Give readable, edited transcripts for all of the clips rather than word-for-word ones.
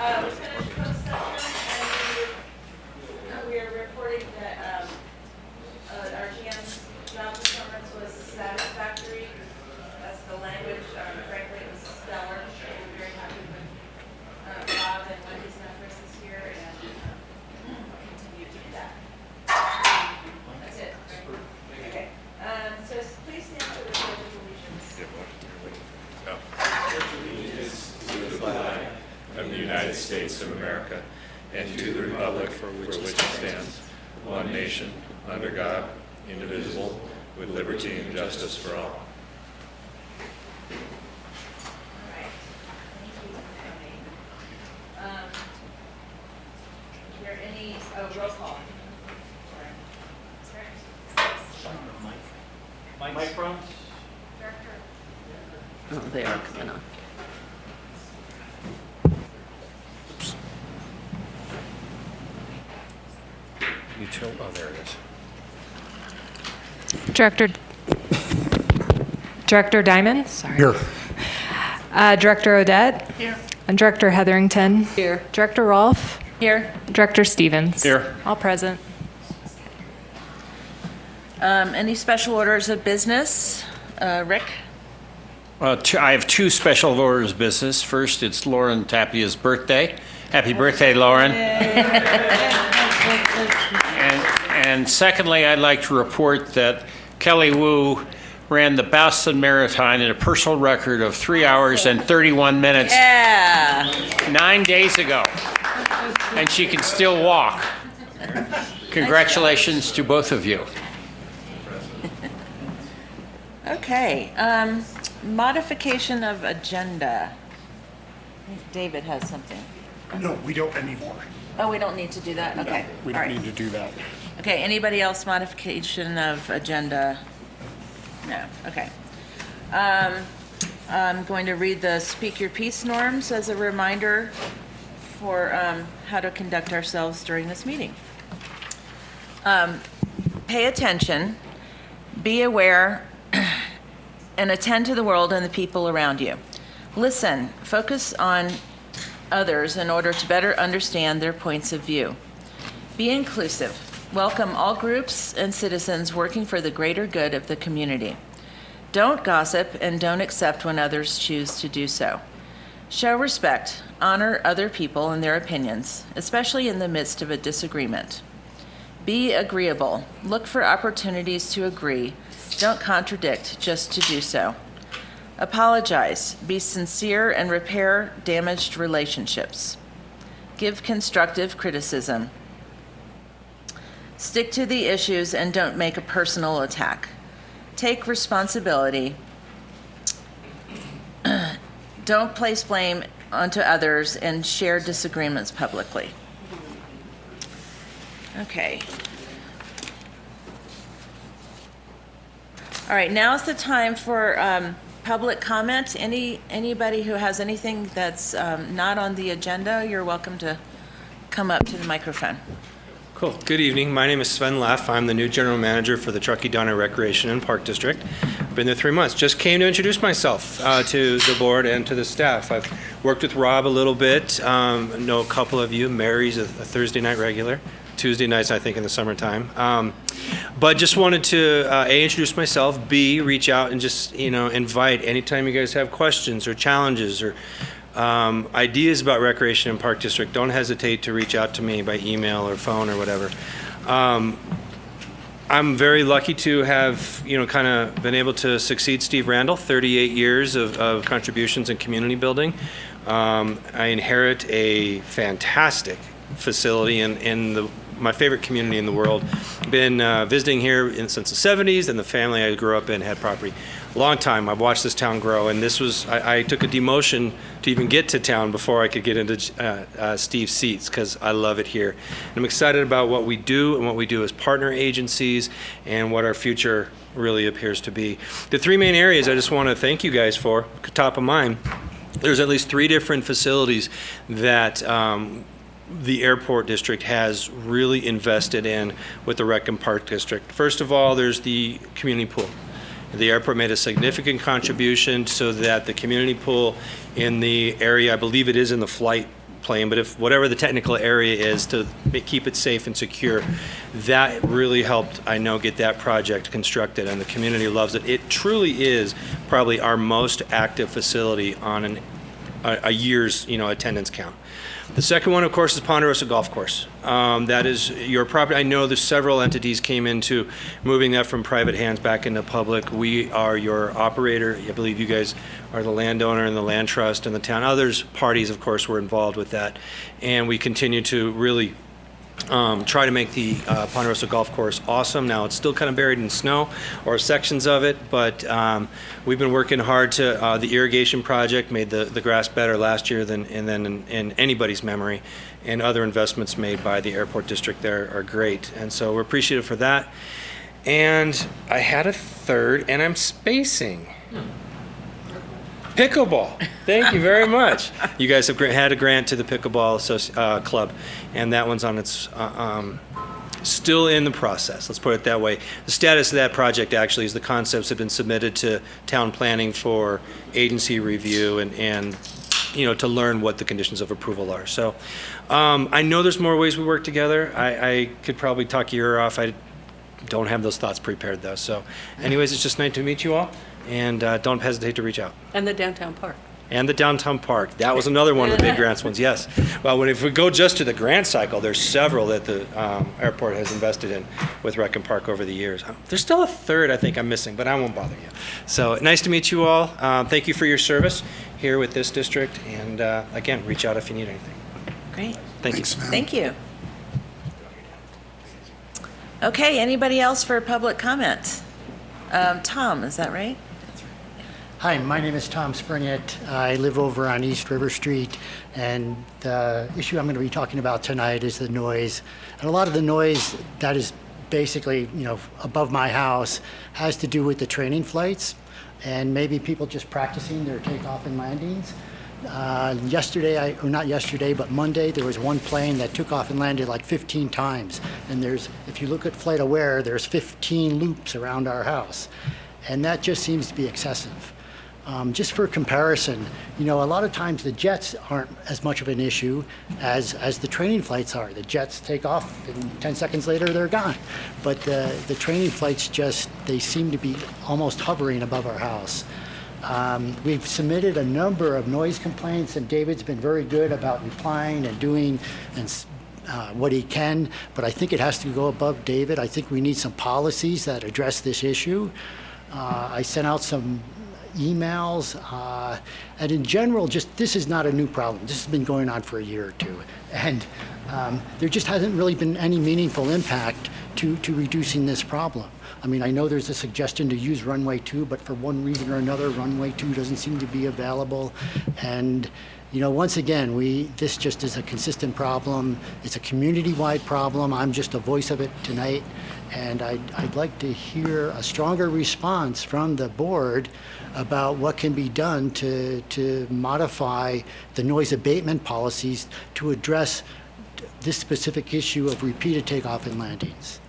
We finished closed session and we are reporting that our GM's job performance was satisfactory. That's the language. Frankly, it was stellar. We're very happy with Rob and Wendy's efforts this year, and we'll continue to do that. That's it. Okay. So please stand for the Pledge of Allegiance. Of the United States of America, and to the republic for which it stands, one nation, under God, indivisible, with liberty and justice for all. All right. Thank you, Tony. Is there any roll call? Mike front. Oh, they are coming on. Oh, there it is. Director Diamond, sorry. Here. Director Odette. Here. And Director Hetherington. Here. Director Rolfe. Here. Director Stevens. Here. All present. Any special orders of business? Rick? I have two special orders of business. First, it's Lauren Tapia's birthday. Happy birthday, Lauren. And secondly, I'd like to report that Kelly Wu ran the Boston Marathon in a personal record of 3 hours and 31 minutes Yeah. 9 days ago. And she can still walk. Congratulations to both of you. Okay. Modification of agenda. David has something. No, we don't anymore. Oh, we don't need to do that? Okay. We All don't right. need to do that. Okay, anybody else modification of agenda? No, okay. I'm going to read the Speak Your Piece norms as a reminder for how to conduct ourselves during this meeting. Pay attention, be aware, and attend to the world and the people around you. Listen, focus on others in order to better understand their points of view. Be inclusive. Welcome all groups and citizens working for the greater good of the community. Don't gossip and don't accept when others choose to do so. Show respect. Honor other people and their opinions, especially in the midst of a disagreement. Be agreeable. Look for opportunities to agree. Don't contradict just to do so. Apologize. Be sincere and repair damaged relationships. Give constructive criticism. Stick to the issues and don't make a personal attack. Take responsibility. Don't place blame onto others and share disagreements publicly. Okay. All right, now's the time for public comment. Anybody who has anything that's not on the agenda, you're welcome to come up to the microphone. Cool. Good evening. My name is Sven Leff. I'm the new general manager for the Truckee Donner Recreation and Park District. I've been there 3 months. Just came to introduce myself to the board and to the staff. I've worked with Rob a little bit. Know a couple of you. Mary's a Thursday night regular. Tuesday nights, I think, in the summertime. But just wanted to A, introduce myself, B, reach out and just, invite anytime you guys have questions or challenges or ideas about Recreation and Park District, don't hesitate to reach out to me by email or phone or whatever. I'm very lucky to have, kind of been able to succeed Steve Randall, 38 years of contributions in community building. I inherit a fantastic facility in my favorite community in the world. Been visiting here since the 70s, and the family I grew up in had property. Long time. I've watched this town grow, and this was, I took a demotion to even get to town before I could get into Steve's seats, because I love it here. And I'm excited about what we do and what we do as partner agencies and what our future really appears to be. The 3 main areas I just want to thank you guys for, top of mind, there's at least 3 different facilities that the airport district has really invested in with the Rec and Park District. First of all, there's the community pool. The airport made a significant contribution so that the community pool in the area, I believe it is in the flight plane, but if whatever the technical area is to keep it safe and secure, that really helped, I know, get that project constructed, and the community loves it. It truly is probably our most active facility on a year's, attendance count. The second one, of course, is Ponderosa Golf Course. That is your property. I know there's several entities came into moving that from private hands back into public. We are your operator. I believe you guys are the landowner and the land trust and the town. Others parties, of course, were involved with that. And we continue to really try to make the Ponderosa Golf Course awesome. Now, it's still kind of buried in snow, or sections of it, but we've been working hard to, the irrigation project made the grass better last year than in anybody's memory, and other investments made by the airport district there are great. And so we're appreciative for that. And I had a third, and I'm spacing. Pickleball. Thank you very much. You guys have had a grant to the pickleball club, and that one's on its still in the process. Let's put it that way. The status of that project actually is the concepts have been submitted to town planning for agency review and to learn what the conditions of approval are. So I know there's more ways we work together. I could probably talk your ear off. I don't have those thoughts prepared though. So anyways, it's just nice to meet you all. And don't hesitate to reach out. And the downtown park. And the downtown park. That was another one of the big grants ones, yes. Well, if we go just to the grant cycle, there's several that the airport has invested in with Rec and Park over the years. There's still a third I think I'm missing, but I won't bother you. So nice to meet you all. Thank you for your service here with this district. And again, reach out if you need anything. Great. Thank you. Thank you. Okay, anybody else for public comment? Tom, is that right? Hi, my name is Tom Springett. I live over on East River Street, and the issue I'm going to be talking about tonight is the noise. And a lot of the noise that is basically, above my house has to do with the training flights and maybe people just practicing their takeoff and landings. But Monday, there was one plane that took off and landed like 15 times. And if you look at Flight Aware, there's 15 loops around our house. And that just seems to be excessive. Just for comparison, a lot of times the jets aren't as much of an issue as the training flights are. The jets take off and 10 seconds later they're gone. But the training flights they seem to be almost hovering above our house. We've submitted a number of noise complaints, and David's been very good about replying and doing what he can, but I think it has to go above David. I think we need some policies that address this issue. I sent out some emails, and in general, this is not a new problem. This has been going on for a year or two, and there just hasn't really been any meaningful impact to reducing this problem. I mean, I know there's a suggestion to use runway 2, but for one reason or another, runway 2 doesn't seem to be available. And, once again, this just is a consistent problem. It's a community-wide problem. I'm just a voice of it tonight. And I'd like to hear a stronger response from the board about what can be done to modify the noise abatement policies to address this specific issue of repeated takeoff and landings.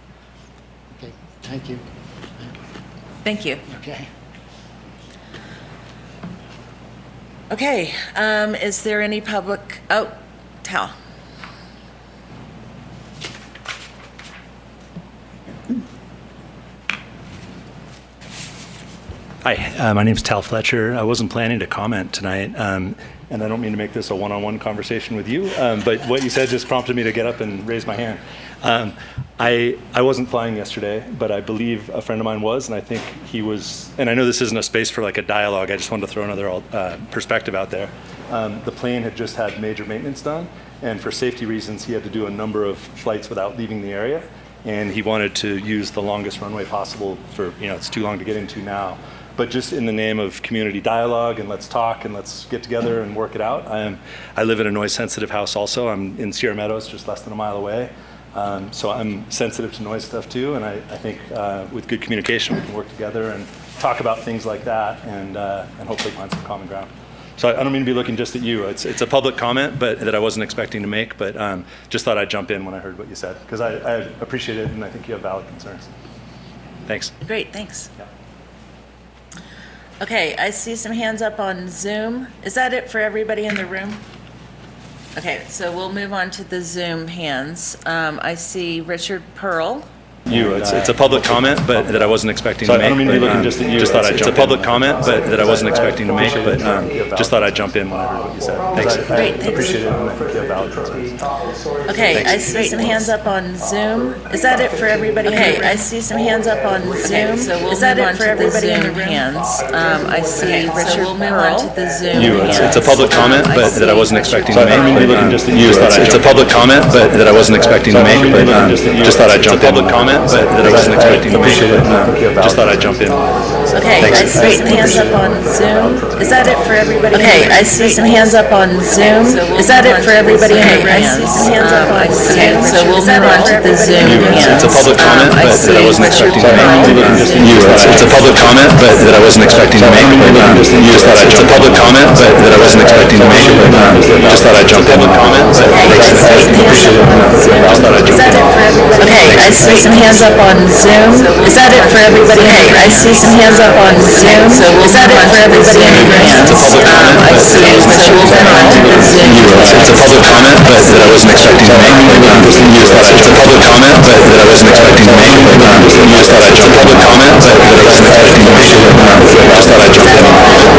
Okay, thank you. Thank you. Okay. Okay, is there any public, Tal? Hi, my name's Tal Fletcher. I wasn't planning to comment tonight, and I don't mean to make this a one-on-one conversation with you, but what you said just prompted me to get up and raise my hand. I wasn't flying yesterday, but I believe a friend of mine was, and I think he was, and I know this isn't a space for like a dialogue, I just wanted to throw another perspective out there. The plane had just had major maintenance done, and for safety reasons, he had to do a number of flights without leaving the area, and he wanted to use the longest runway possible for, it's too long to get into now. But just in the name of community dialogue and let's talk and let's get together and work it out. I live in a noise-sensitive house also. I'm in Sierra Meadows, just less than a mile away. So I'm sensitive to noise stuff too, and I think with good communication we can work together and talk about things like that and hopefully find some common ground. So I don't mean to be looking just at you. It's a public comment, but that I wasn't expecting to make, but just thought I'd jump in when I heard what you said, because I appreciate it and I think you have valid concerns. Thanks. Great, thanks. Yeah. Okay, I see some hands up on Zoom. Is that it for everybody in the room? Okay, so we'll move on to the Zoom hands. I see Richard Pearl. It's a public comment, but that I wasn't expecting to make. I don't mean to be looking just at you. Just thought I'd It's jump a in. public comment, but that I wasn't expecting to make. But just thought I'd jump in when I heard what you said. Thanks. Great, thanks. Appreciate it. And I think you have valid concerns. Okay, I see some hands up on Zoom. Is that it for everybody? Okay, I see some hands up on Zoom. So we'll move on to the Zoom hands. I see Richard Pearl. To the Zoom hands. It's a public comment, but that I wasn't expecting to make. I don't mean to be looking just at you. It's a public comment, but that I wasn't expecting to make. But just thought I'd jump in. Public comment, but that I wasn't expecting to make. Just thought I'd jump in. Okay, I see some hands up on Zoom. Is that it for everybody? Okay, I see some hands up on Zoom. Is that it for everybody in the hands? I see some hands up on Zoom. So we'll move on to the Zoom hands. It's a public comment, but that I wasn't expecting to make. It's a public comment, but that I wasn't expecting to make. Just thought I'd jump. It's a public comment, but that I wasn't expecting to make. Just thought I'd jump in. Comment. Just thought I'd jump in. Is that it for everybody? Okay, I see some hands up on Zoom. Is that it for everybody? Okay, I see some hands up on Zoom. So is that it for everybody in the hands? I see. So we'll move on to the Zoom. It's a public comment, but that I wasn't expecting to make. It's a public comment, but that I wasn't expecting to make. Just thought I'd jump. Public comment, but that I wasn't expecting to make. Just thought I'd jump in.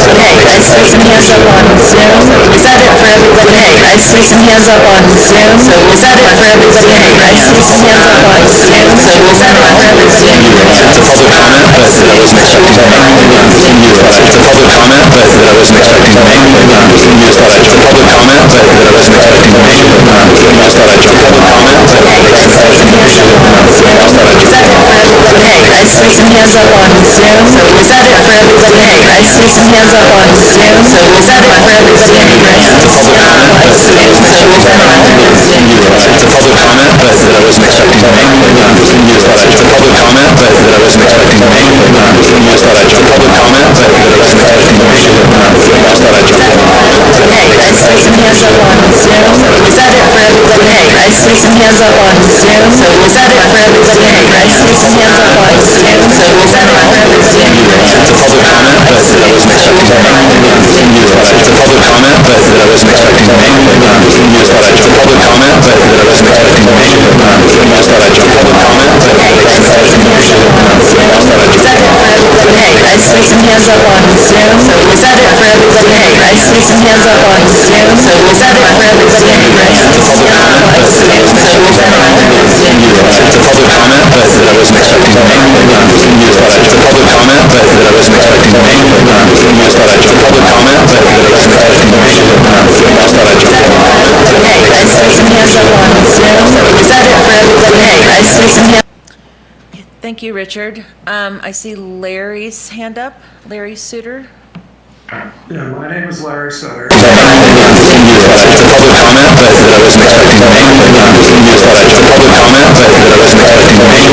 Okay, I see some hands up on Zoom. Is that it for everybody? Hey, I see some hands up on Zoom. So is that it for everybody? Hey, I see some hands up on Zoom. So is that it for everybody? It's a public comment, but that I wasn't expecting to make. It's a public comment, but that I wasn't expecting to make. Just thought I'd jump. Public comment, but that I wasn't expecting to make. Just thought I'd jump. Public comment, but that I wasn't expecting to make. Just thought I'd jump. Is that it for everybody? Hey, I see some hands up on Zoom. So is that it for everybody? Hey, I see some hands up on Zoom. So is that it for everybody in the hands? So we'll move on to the Zoom. It's a public comment, but that I wasn't expecting to make. Just thought I'd jump. Public comment, but that I wasn't expecting to make. Just thought I'd jump. Public comment, but that I wasn't expecting to make. Just thought I'd jump. Hey, I see some hands up on Zoom. Is that it for everybody? Hey, I see some hands up on Zoom. So is that it for everybody? Hey, I see some hands up on Zoom. So is that it for everybody in the hands? It's a public comment, but that I wasn't expecting to make. It's a public comment, but that I wasn't expecting to make. Just thought I'd jump. Public comment, but that I wasn't expecting to make. Just thought I'd jump. Public comment, but that I wasn't expecting to make. Just thought I'd Is that jump. it for everybody? Hey, I see some hands up on Zoom. So is that it for everybody? Hey, I see some hands up on Zoom. So is that it for everybody in the hands? It's a public comment, but that I wasn't expecting to make. It's a public comment, but that I wasn't expecting to make. Just thought I'd jump. Public comment, but that I wasn't expecting to make. Just thought I'd jump. Public comment, but that I wasn't expecting to make. Just thought I'd jump. Hey, I see some hands up on Zoom. Is that it for everybody? Hey, I see some hands. Thank you, Richard. I see Larry's hand up. Larry Suter. Yeah, my name is Larry Sutter. It's a public comment, but that I wasn't expecting to make. Just thought I'd jump. Public comment, but that I wasn't expecting to make.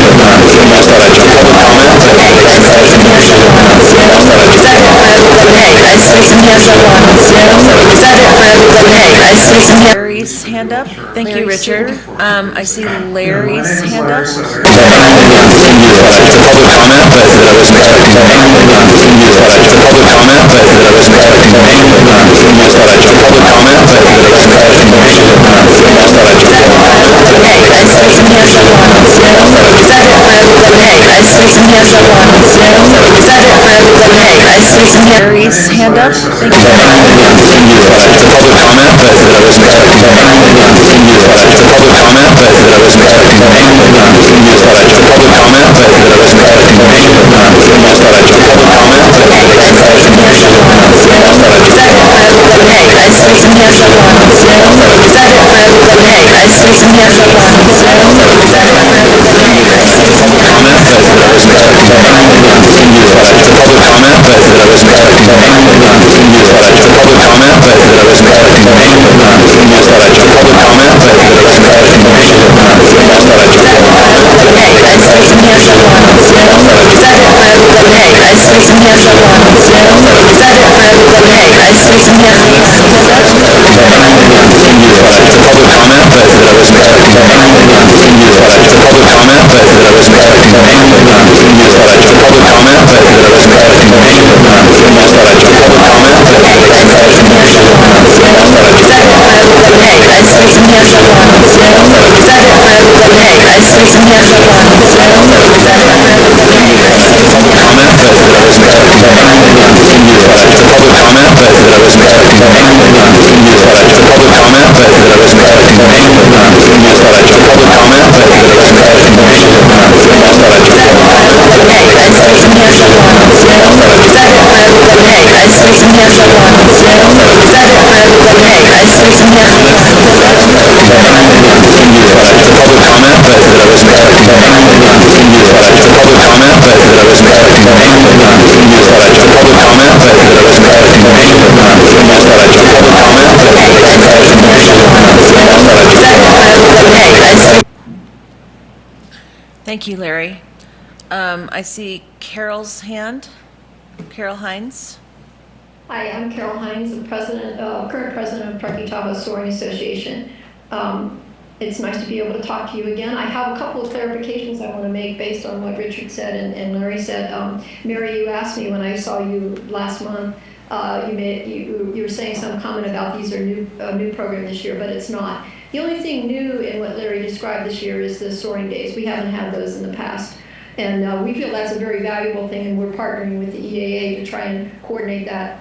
Just thought I'd jump. Public comment, but that I wasn't expecting to make. Just thought I'd jump. Hey, I see some hands up on Zoom. Is that it for everybody? Hey, I see some Larry's hand up. Thank you, Richard. I see Larry's hand up. It's a public comment, but that I wasn't expecting to make. Just thought I'd jump. Public comment, but that I wasn't expecting to make. Just thought I'd jump. Public comment, but that I wasn't expecting to make. Just thought I'd jump. Hey, I see some hands up on Zoom. Is that it for everybody? Hey, I see some hands up on Zoom. Is that it for everybody? Hey, I see some Larry's hand up. Thank you. It's a public comment, but that I wasn't expecting to make. It's a public comment, but that I wasn't expecting to make. Just thought I'd jump. Public comment, but that I wasn't expecting to make. Just thought I'd jump. Public comment, but that I wasn't expecting to make. Just thought I'd jump. Hey, I see some hands up on Zoom. Is that it for everybody? Hey, I see some hands up on Zoom. Is that it for everybody? Hey, I see some Public comment, but that I wasn't expecting to make. It's a public comment, but that I wasn't expecting to make. Just thought I'd jump. Public comment, but that I wasn't expecting to make. Just thought I'd jump. Public comment, but that I wasn't expecting to make. Just thought I'd jump. Hey, I see some hands up on Zoom. Is that it for everybody? Hey, I see some hands up on Zoom. Is that it for everybody? Hey, I see some hands up. It's a public comment, but that I wasn't expecting to make. It's a public comment, but that I wasn't expecting to make. Just thought I'd jump. Public comment, but that I wasn't expecting to make. Just thought I'd jump. Public comment, but that I wasn't expecting to make. Just thought I'd jump. Hey, I Thank you, Larry. I see Carol's hand. Carol Hines. Hi, I'm Carol Hines, the current president of Truckee Tahoe Soaring Association. It's nice to be able to talk to you again. I have a couple of clarifications I want to make based on what Richard said and Larry said. Mary, you asked me when I saw you last month, you were saying some comment about these are new program this year, but it's not. The only thing new in what Larry described this year is the soaring days. We haven't had those in the past. And we feel that's a very valuable thing, and we're partnering with the EAA to try and coordinate that,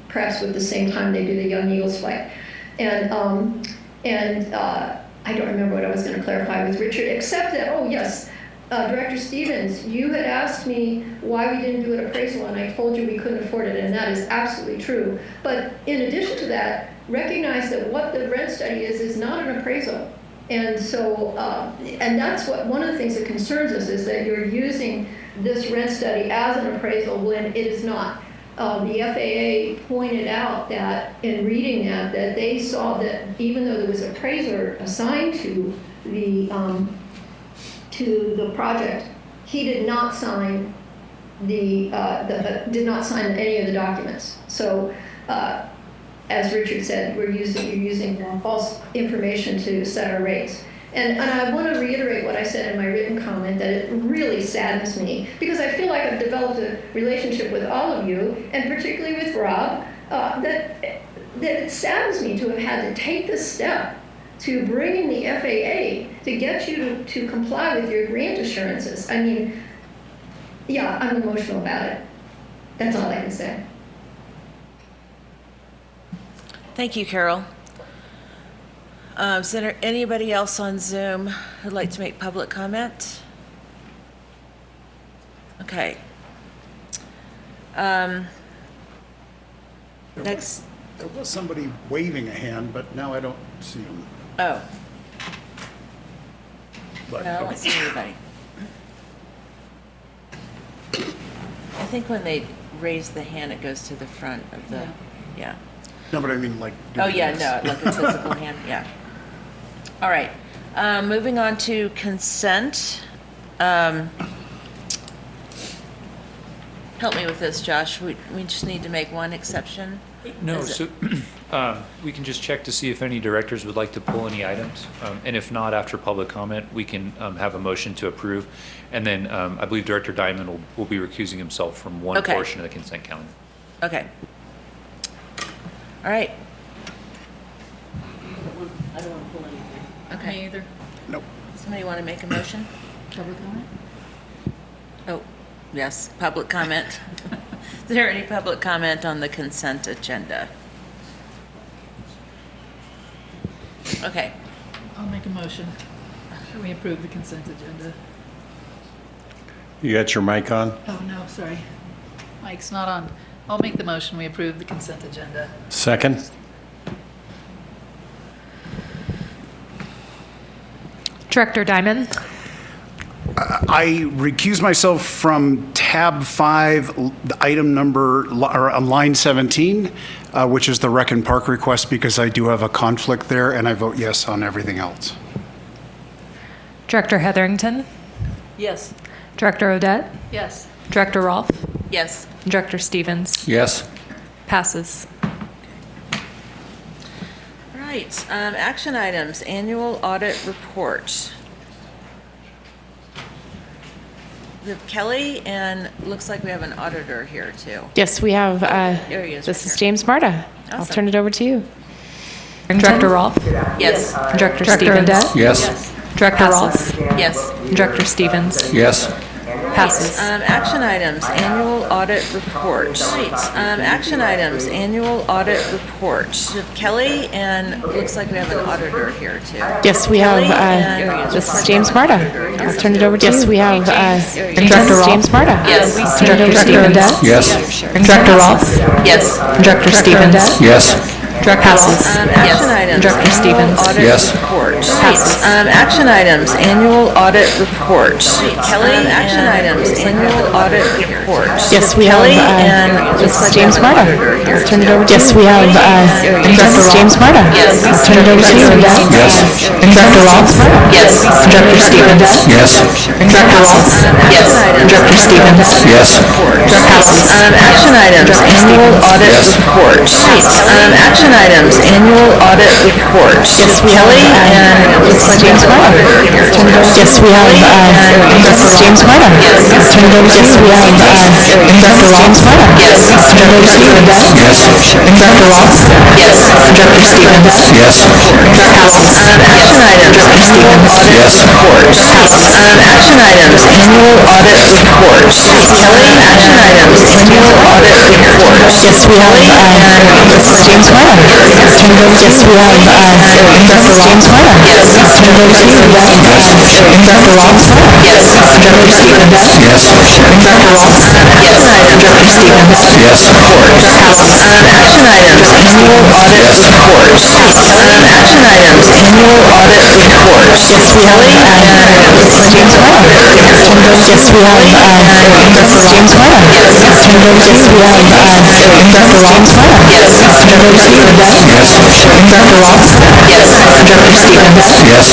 perhaps with the same time they do the Young Eagles flight. And I don't remember what I was going to clarify with Richard, except that, oh yes, Director Stevens, you had asked me why we didn't do an appraisal, and I told you we couldn't afford it, and that is absolutely true. But in addition to that, recognize that what the rent study is not an appraisal. And so, and that's one of the things that concerns us is that you're using this rent study as an appraisal when it is not. The FAA pointed out that in reading that they saw that even though there was an appraiser assigned to the project, he did not sign any of the documents. So. As Richard said, you're using false information to set our rates. And I want to reiterate what I said in my written comment, that it really saddens me, because I feel like I've developed a relationship with all of you, and particularly with Rob, that it saddens me to have had to take this step to bring in the FAA to get you to comply with your grant assurances. I mean, yeah, I'm emotional about it. That's all I can say. Thank you, Carol. Is there anybody else on Zoom who'd like to make public comment? Okay. Next. There was somebody waving a hand, but now I don't see him. Oh, But, no, I don't see anybody. I think when they raise the hand, it goes to the front of the, yeah. No, but I mean, like. Oh, doing yeah, this. no, like a physical hand, yeah. All right, moving on to consent. Help me with this, Josh. We just need to make one exception. No, Is so we can just check to see if any directors would like to pull any items. And if not, after public comment, we can have a motion to approve. And then I believe Director Diamond will be recusing himself from one Okay. portion of the consent calendar. Okay. All right. I don't want to pull anything. Okay. Me either. Nope. Somebody want to make a motion? Public comment? Oh, yes, public comment. Is there any public comment on the consent agenda? Okay. I'll make a motion. We approve the consent agenda. You got your mic on? Oh, no, sorry. Mike's not on. I'll make the motion. We approve the consent agenda. Second? Director Diamond. I recuse myself from tab 5, the item number, or on line 17, which is the Rec and Park request, because I do have a conflict there, and I vote yes on everything else. Director Hetherington. Yes. Director Odette. Yes. Director Rolfe. Yes. Director Stevens. Yes. Passes. All right, action items, annual audit report. We have Kelly, and looks like we have an auditor here too. Yes, we have, There he is. this right is here. James Marta. I'll Awesome. turn it over to you. Director Rolfe. Yes. Director Stevens. Yes. Director Passes. Rolfe? Yes. Director Stevens? Yes. Passes. Action items, annual audit report. Action items, annual audit report. Kelly, and looks like we have an auditor here too. Yes, we have, Kelly and- this is James Marta. I'll turn it over to you. Yes, we have Director Rolfe? James Marta. Yes. Director Stevens? Yes. Director Rolfe? Yes. Director Stevens? Yes. Passes. Action items. Director Stevens? Audit Yes. report. Passes. Action items, annual audit report. Kelly, action items, annual audit report. Yes, we have, Kelly and this looks is like James we have an Marta. auditor here I'll turn it too. over to you. Yes, we have, this is James Marta. Yes. I'll turn it over to you. Yes. Director Rolfe? Yes. Director Stevens? Yes. Director Rolfe? Yes. Director Stevens? Yes. Passes. Action items, annual audit report. Action items, annual audit report. Kelly and looks like James Marta. Yes, we have, this is James Marta. I'll turn it over to you. We have, Director Rolfe? Yes. Director Stevens? Yes. Director Rolfe? Yes. Director Stevens? Yes. Passes. Action items, annual audit Yes. report. Action items, annual audit report. Kelly, action items, annual audit report. yes, we have, this is James Marta. I'll turn it over to you. We have, this is James Marta. Yes. I'll turn it over to you. We have, Director Rolfe? Yes. Director Stevens? Yes. Director Rolfe? Action items, Director Stevens? Yes. Passes. action items, annual audit report. Action items, annual audit report. yes, we have, this is James Marta. I'll turn it over to you. Yes, we have, this is James Marta. I'll turn it over to you. We have, Director Rolfe? Yes. Director Stevens? Yes. Director Rolfe? Yes. Director Stevens? Yes. Passes. Action items, annual audit Yes. report. Action items, annual audit report. Kelly, action items, annual audit report. yes, we have, this is James Marta. I'll turn it over to you. Yes, we have, this is James Marta. I'll turn it over to you. We have, Director Rolfe? Yes. Director Stevens? Yes.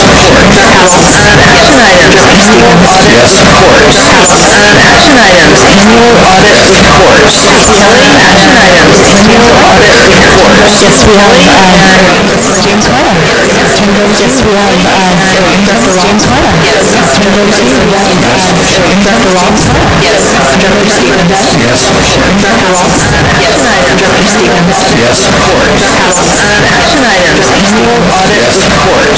Director Rolfe? Action items, Director Stevens? Yes. Passes. action items, annual audit report.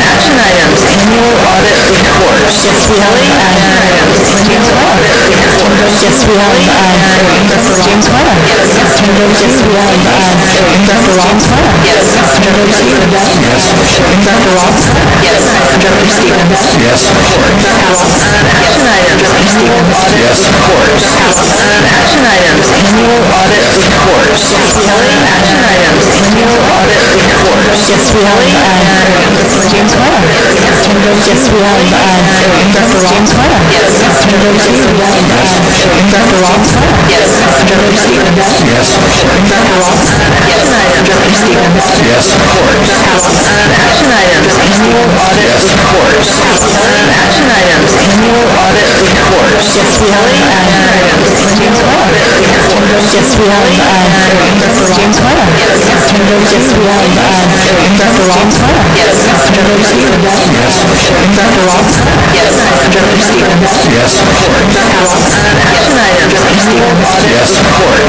Action items, annual audit report. yes, we have, this is James Marta. Yes, we have, this is James Marta. I'll turn it over to you. We have, Director Rolfe? Yes. I'll turn it over to you. Yes. Director Rolfe? Yes. Director Stevens? Yes. Passes. Action items, annual audit Yes. report. Action items, annual audit report. Kelly, action items, annual audit report. yes, we have, this is James Marta. I'll turn it over to you. Yes, we have, this is James Marta. I'll turn it over to you. We have, Director Rolfe? Yes. Director Stevens? Yes. Director Rolfe? Action items, Director Stevens? Yes. Passes. action items, annual audit report. Action items, annual audit report. yes, we have, this is James Marta. Yes, we have, this is James Marta. I'll turn it over to you. We have, Director Rolfe? Yes. I'll turn it over to you. Yes. Director Rolfe? Yes. Director Stevens? Yes. Passes. Action items, annual audit Yes. report.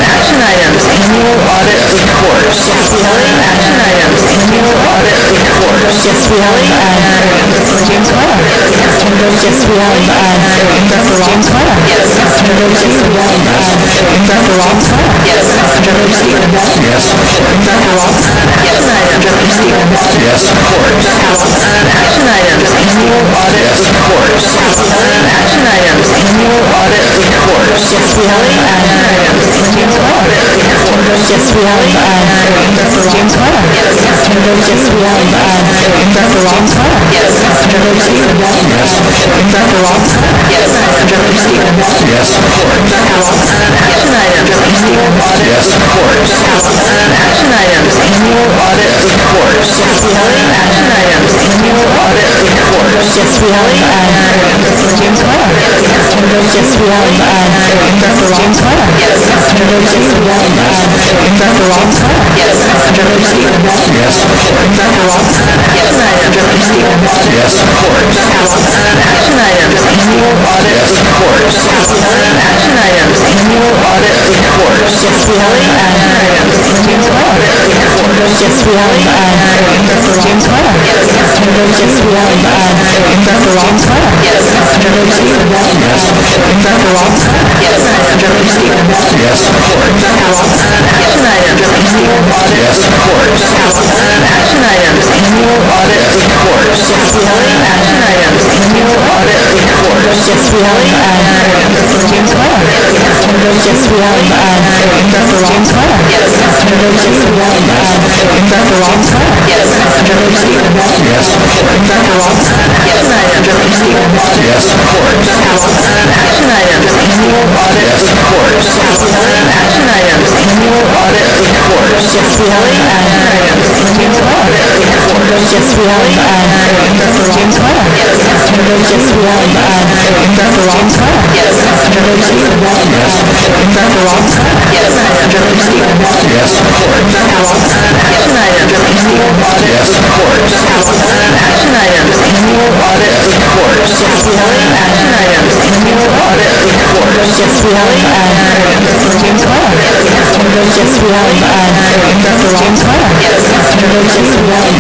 Action items, annual audit report. Kelly, action items, annual audit report. yes, we have, this is James Marta. I'll turn it over to you. Yes, we have, this is James Marta. I'll turn it over to you. We have, Director Rolfe? Yes. Director Stevens? Yes. Director Rolfe? Action items, Director Stevens? Yes. Passes. action items, annual audit report. Action items, annual audit report. yes, we have, this is James Marta. Yes, we have, this is James Marta. I'll turn it over to you. We have, Director Rolfe? Yes. I'll turn it over to you. Yes. Director Rolfe? Yes. Director Stevens? Yes. Passes. Action items, annual audit Yes. report. Action items, annual audit report. Kelly, action items, annual audit report. Yes, we have, this is James Marta. I'll turn it over to you. Yes, we have, this is James Marta. I'll turn it over to you. We have, Director Rolfe? Yes. Director Stevens? Yes. Director Rolfe? Action items, Director Stevens? Yes. Passes. action items, annual audit report. Action items, annual audit report. yes, we have, this is James Marta. Yes, we have, this is James Marta. I'll turn it over to Yes, we have Director Ross. Yes. Director Stevens. Yes. Director Ross. Yes. Director Stevens. Yes. Action items, annual audit report. Action items, annual audit report. Yes, we have action items, annual audit report. Yes, we have James Miller. Yes, we have Director James Miller. Yes. Yes, we have Director Ross. Yes. Director Stevens. Yes. Director Ross. Yes. Director Stevens. Yes. Action items, annual audit report. Yes, we have action items, annual audit report. Yes, we have action items, annual audit report. Yes, we have Director James Miller. Yes. Yes, we have Director Ross. Yes. Director Stevens. Yes. Director Ross. Yes. Director Stevens. Yes. Action items, annual audit report. Yes, action items, annual audit report. Yes, we have action items, annual audit report. Yes, we have Director James Miller. Yes, we have Director James Miller. Yes, Director Stevens.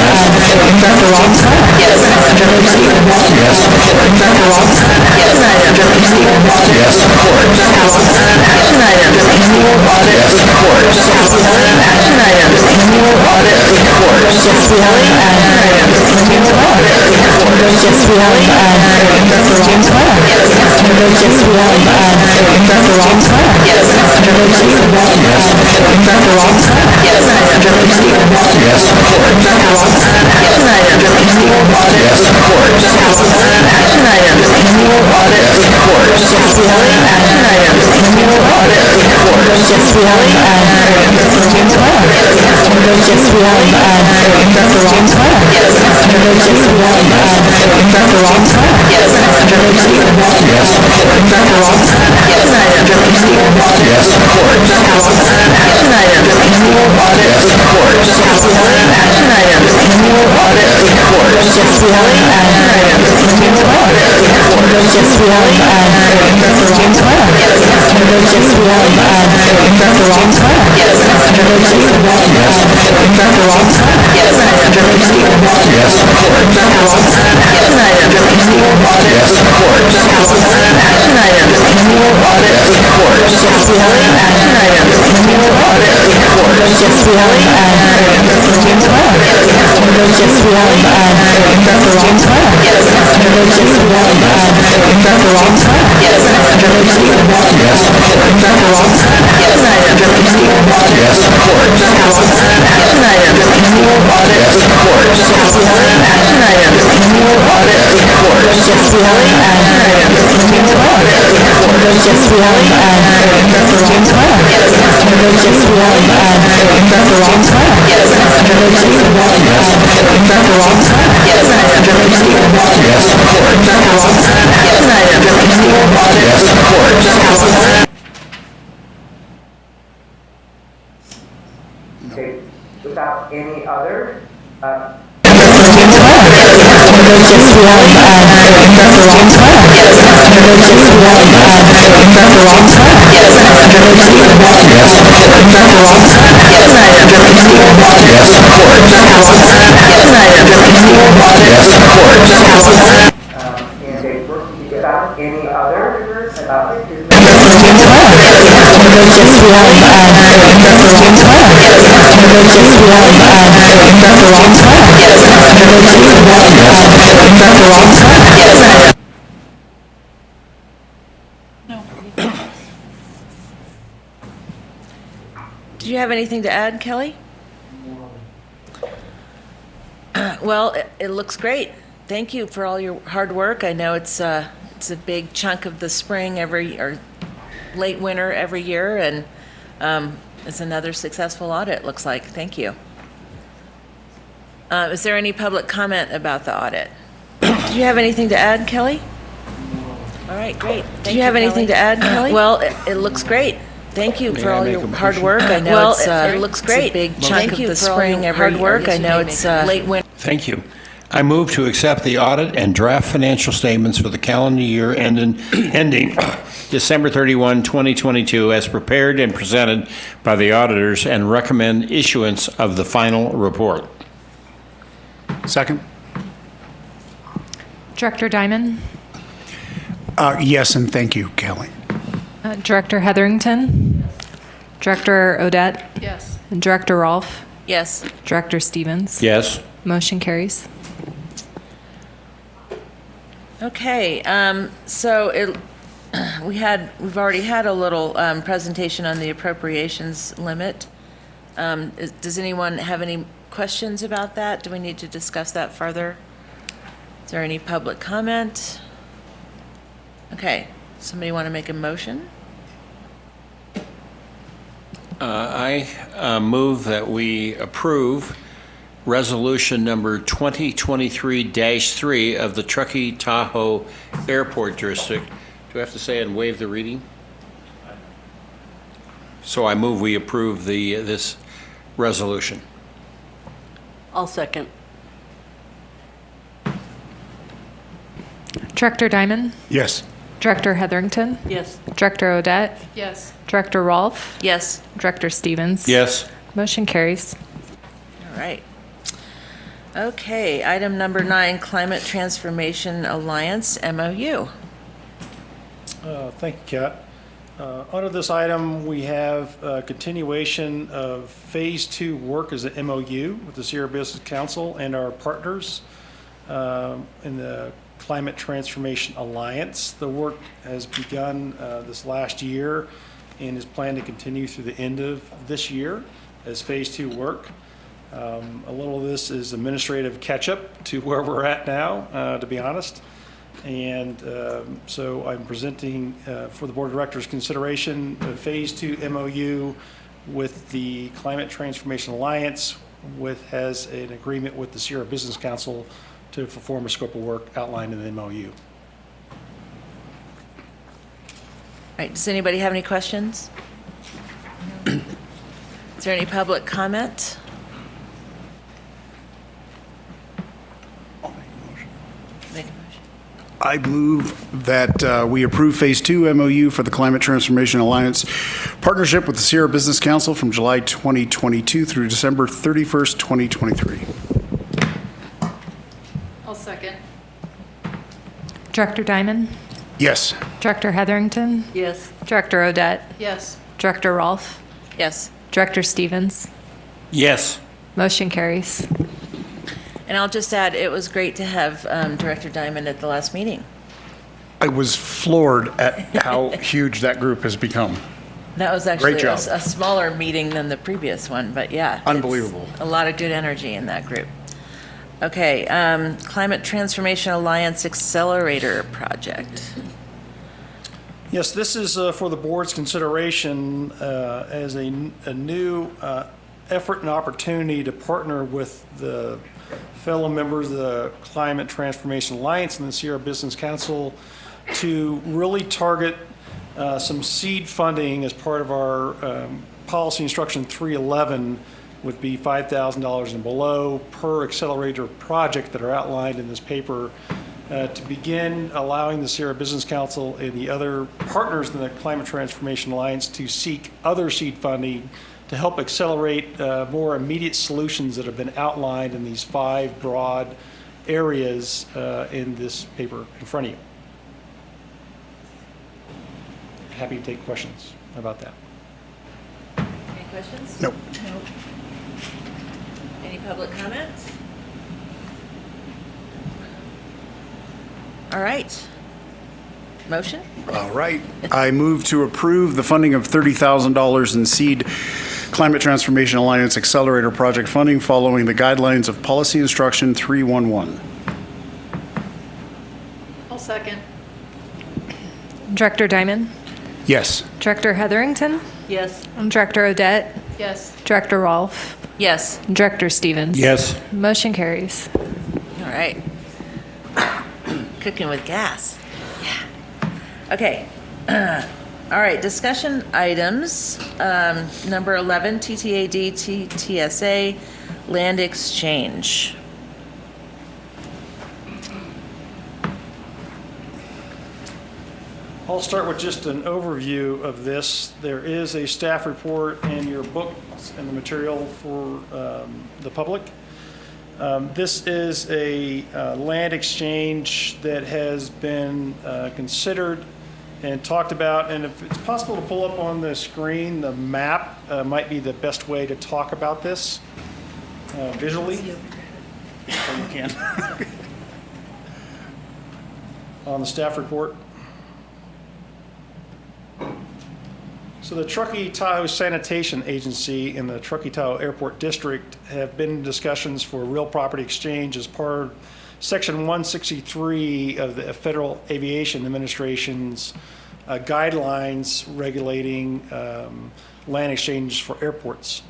Director Ross. Yes, Director Stevens. Yes. Director Ross. Yes, Director Stevens. Yes. Action items, annual audit report. Yes, we have action items, annual audit report. Yes, we have action items, annual audit report. Yes, we have Director James Miller. Yes, we have Director James Miller. Yes, Director Stevens. Yes, Director Ross. Yes, Director Stevens. Yes. Director Ross. Action items, annual audit report. Yes, action items, annual audit report. Yes, we have action items, annual audit report. Yes, we have Director James Miller. Yes, we have Director James Miller. Yes, Director Stevens. Director Ross. Yes, Director Stevens. Yes. Director Ross. Action items, annual audit report. Action items, annual audit report. Yes, we have action items, annual audit report. Yes, we have action items, annual audit report. Yes, we have Director James Miller. Yes, we have Director James Miller. Yes, Director Stevens. Yes, Director Ross. Yes, Director Stevens. Yes. Director Ross. Action items, annual audit report. Yes, action items, annual audit report. Yes, we have action items, annual audit report. Yes, we have Director James Miller. Yes, we have Director James Miller. Yes, Director Stevens. Director Ross. Yes, Director Stevens. Yes. Director Ross. Action items, annual audit report. Action items, annual audit report. Yes, we have action items, annual audit report. Yes, we have action items, annual audit report. Yes, we have Director James Miller. Yes, we have Director James Miller. Yes, Director Stevens. Director Ross. Yes, Director Stevens. Yes. Director Ross. Action items, annual audit report. Okay, without any other, James Miller. Yes, we have Director James Miller. Yes, Director Stevens. Director Ross. Yes, Director Stevens. Yes. Director Ross. Action items, annual audit report. Action items, annual audit report. without any other, James Miller. Yes, we have Director James Miller. Yes, we have Director Ross. Yes, Director Stevens. Director Ross. Yes. Did you have anything to add, Kelly? Well, it looks great. Thank you for all your hard work. I know it's a big chunk of the spring or late winter every year, and it's another successful audit, looks like. Thank you. Is there any public comment about the audit? Do you have anything to add, Kelly? All right, great. Do you have anything to add, Kelly? Well, it looks great. Thank you for all your hard work. I know it looks great. It's a big chunk of the spring every hard work. I know it's late winter. Thank you. I move to accept the audit and draft financial statements for the calendar year ending December 31, 2022, as prepared and presented by the auditors, and recommend issuance of the final report. Second. Director Diamond, Yes, and thank you, Kelly. Director Hetherington, Director Odette, Yes. and Director Rolfe, Yes. Director Stevens. Yes. Motion carries. Okay, so we've already had a little presentation on the appropriations limit. Does anyone have any questions about that? Do we need to discuss that further? Is there any public comment? Okay, somebody want to make a motion? I move that we approve resolution number 2023-3 of the Truckee Tahoe Airport District. Do I have to say and waive the reading? So I move we approve this resolution. I'll second. Director Diamond, Yes. Director Hetherington, Yes. Director Odette, Yes. Director Rolfe, Yes. Director Stevens. Yes. Motion carries. All right. Okay, item number 9, Climate Transformation Alliance, MOU. Thank you, Kat. Under this item, we have a continuation of Phase 2 work as an MOU with the Sierra Business Council and our partners in the Climate Transformation Alliance. The work has begun this last year and is planned to continue through the end of this year as Phase 2 work. A little of this is administrative catch-up to where we're at now, to be honest. And so I'm presenting for the Board of Directors consideration a Phase 2 MOU with the Climate Transformation Alliance, has an agreement with the Sierra Business Council to perform a scope of work outlined in the MOU. All right, does anybody have any questions? Is there any public comment? Make a motion. I move that we approve Phase 2 MOU for the Climate Transformation Alliance partnership with the Sierra Business Council from July 2022 through December 31st, 2023. I'll second. Director Diamond, Yes. Director Hetherington, Yes. Director Odette, Yes. Director Rolfe, Yes. Director Stevens. Yes. Motion carries. And I'll just add, it was great to have Director Diamond at the last meeting. I was floored at how huge that group has become. That was actually Great job. a smaller meeting than the previous one, but yeah. it's Unbelievable. A lot of good energy in that group. Okay, Climate Transformation Alliance Accelerator Project. Yes, this is for the board's consideration as a new effort and opportunity to partner with the fellow members of the Climate Transformation Alliance and the Sierra Business Council to really target some seed funding as part of our policy instruction 311 would be $5,000 and below per accelerator project that are outlined in this paper to begin allowing the Sierra Business Council and the other partners in the Climate Transformation Alliance to seek other seed funding to help accelerate more immediate solutions that have been outlined in these 5 broad areas in this paper in front of you. Happy to take questions about that. Any questions? Nope. Nope. Any public comments? All right. Motion? All right. I move to approve the funding of $30,000 in seed Climate Transformation Alliance Accelerator Project funding following the guidelines of Policy Instruction 311. I'll second. Director Diamond, Yes. Director Hetherington, Yes. Director Odette, Yes. Director Rolfe, Yes. Director Stevens. Yes. Motion carries. All right. Cooking with gas. Yeah. Okay. All right, discussion items. Number 11, TTAD, TTSA, land exchange. I'll start with just an overview of this. There is a staff report in your books and the material for the public. This is a land exchange that has been considered and talked about, and if it's possible to pull up on the screen, the map might be the best way to talk about this visually. So you can. On the staff report. So the Truckee Tahoe Sanitation Agency and the Truckee Tahoe Airport District have been in discussions for real property exchange as part of Section 163 of the Federal Aviation Administration's guidelines regulating land exchange for airports.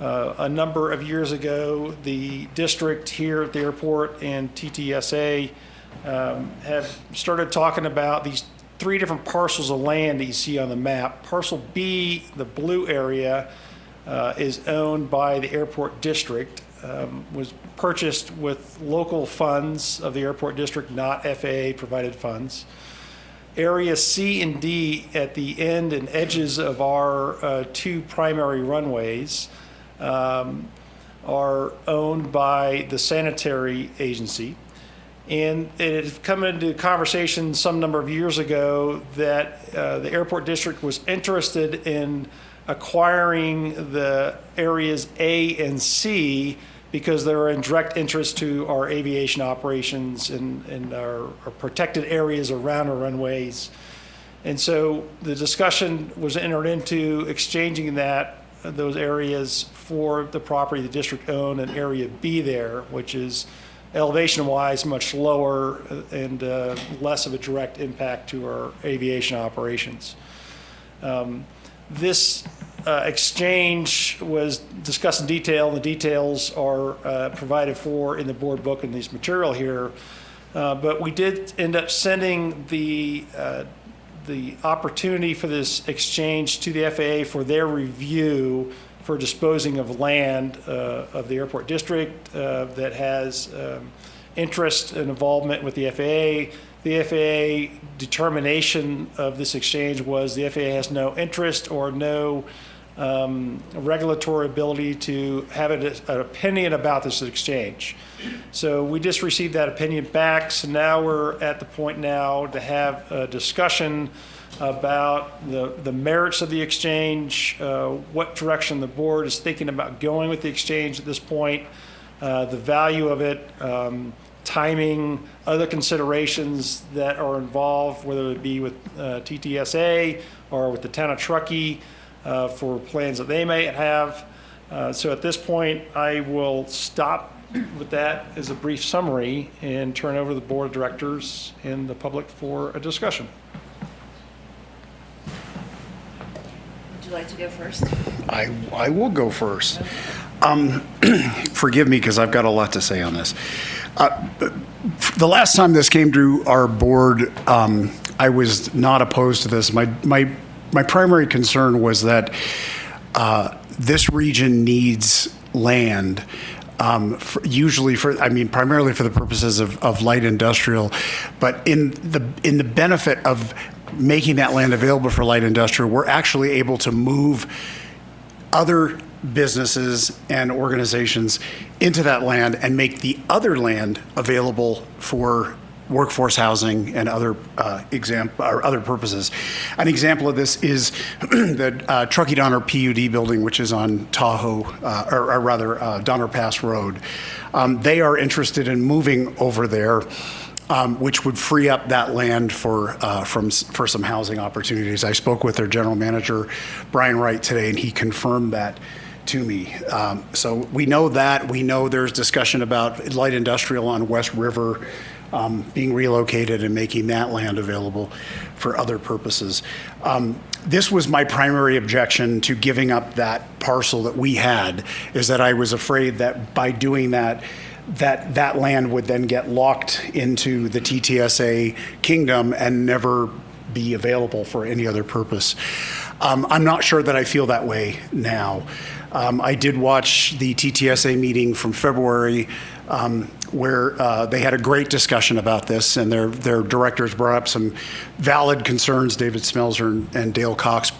A number of years ago, the district here at the airport and TTSA have started talking about these 3 different parcels of land that you see on the map. Parcel B, the blue area, is owned by the airport district, was purchased with local funds of the airport district, not FAA-provided funds. Area C and D at the end and edges of our 2 primary runways are owned by the sanitary agency. And it had come into conversation some number of years ago that the airport district was interested in acquiring the areas A and C because they're in direct interest to our aviation operations and our protected areas around our runways. And so the discussion was entered into exchanging those areas for the property the district owned in Area B there, which is elevation-wise much lower and less of a direct impact to our aviation operations. This exchange was discussed in detail, and the details are provided for in the board book and this material here. But we did end up sending the opportunity for this exchange to the FAA for their review for disposing of land of the airport district that has interest and involvement with the FAA. The FAA determination of this exchange was the FAA has no interest or no regulatory ability to have an opinion about this exchange. So we just received that opinion back. So now we're at the point now to have a discussion about the merits of the exchange, what direction the board is thinking about going with the exchange at this point, the value of it, timing, other considerations that are involved, whether it be with TTSA or with the town of Truckee for plans that they may have. So at this point, I will stop with that as a brief summary and turn over to the board of directors and the public for a discussion. Would you like to go first? I will go first. Forgive me because I've got a lot to say on this. The last time this came to our board, I was not opposed to this. My primary concern was that this region needs land, primarily for the purposes of light industrial, but in the benefit of making that land available for light industrial, we're actually able to move other businesses and organizations into that land and make the other land available for workforce housing and other other purposes. An example of this is the Truckee Donner PUD building, which is on Tahoe, or rather Donner Pass Road. They are interested in moving over there, which would free up that land for some housing opportunities. I spoke with their general manager, Brian Wright, today, and he confirmed that to me. So we know that. We know there's discussion about light industrial on West River being relocated and making that land available for other purposes. This was my primary objection to giving up that parcel that we had, is that I was afraid that by doing that land would then get locked into the TTSA kingdom and never be available for any other purpose. I'm not sure that I feel that way now. I did watch the TTSA meeting from February where they had a great discussion about this, and their directors brought up some valid concerns, David Smelzer and Dale Cox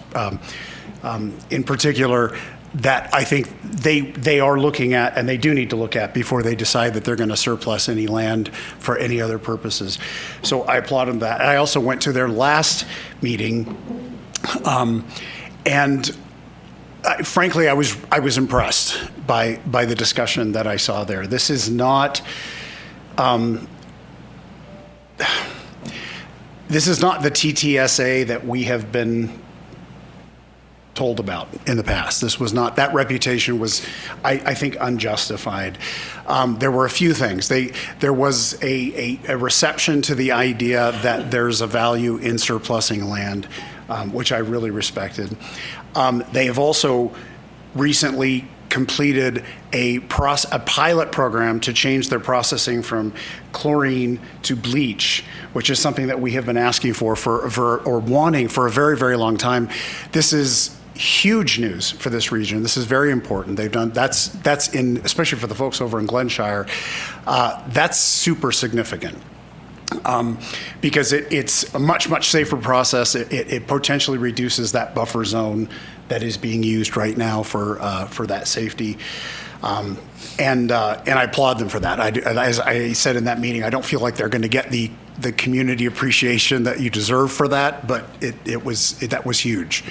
in particular. that I think they are looking at, and they do need to look at before they decide that they're going to surplus any land for any other purposes. So I applaud them that. I also went to their last meeting, and frankly, I was impressed by the discussion that I saw there. This is not. This is not the TTSA that we have been told about in the past. This was not, that reputation was, I think, unjustified. There were a few things. There was a reception to the idea that there's a value in surplusing land, which I really respected. They have also recently completed a pilot program to change their processing from chlorine to bleach, which is something that we have been asking for or wanting for a very, very long time. This is huge news for this region. This is very important. They've done, that's in, especially for the folks over in Glenshire, that's super significant. Because it's a much, much safer process. It potentially reduces that buffer zone that is being used right now for that safety. And I applaud them for that. As I said in that meeting, I don't feel like they're going to get the community appreciation that you deserve for that, but that was huge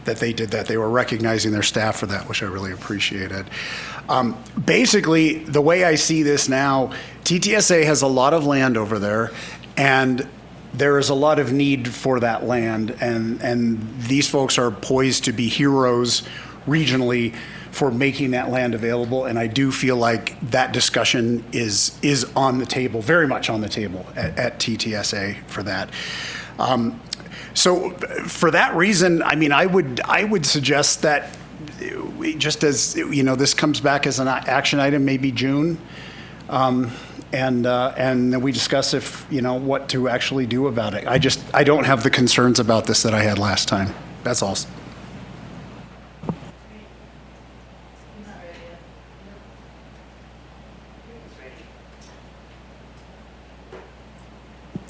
that they did that. They were recognizing their staff for that, which I really appreciated. Basically, the way I see this now, TTSA has a lot of land over there, and there is a lot of need for that land, and these folks are poised to be heroes regionally for making that land available, and I do feel like that discussion is on the table, very much on the table at TTSA for that. So for that reason, I mean, I would suggest that just as, you know, this comes back as an action item, maybe June, and then we discuss if, you know, what to actually do about it. I don't have the concerns about this that I had last time. That's all.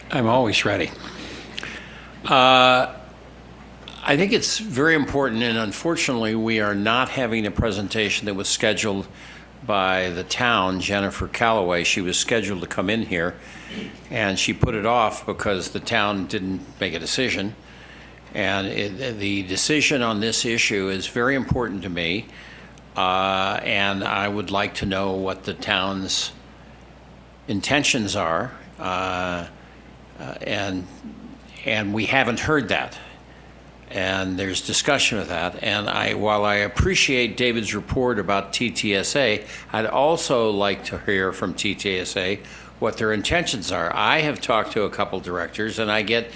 I'm always ready. I think it's very important, and unfortunately, we are not having a presentation that was scheduled by the town, Jennifer Calloway. She was scheduled to come in here, and she put it off because the town didn't make a decision. And the decision on this issue is very important to me, and I would like to know what the town's intentions are, and we haven't heard that. And there's discussion of that. And while I appreciate David's report about TTSA, I'd also like to hear from TTSA what their intentions are. I have talked to a couple directors, and I get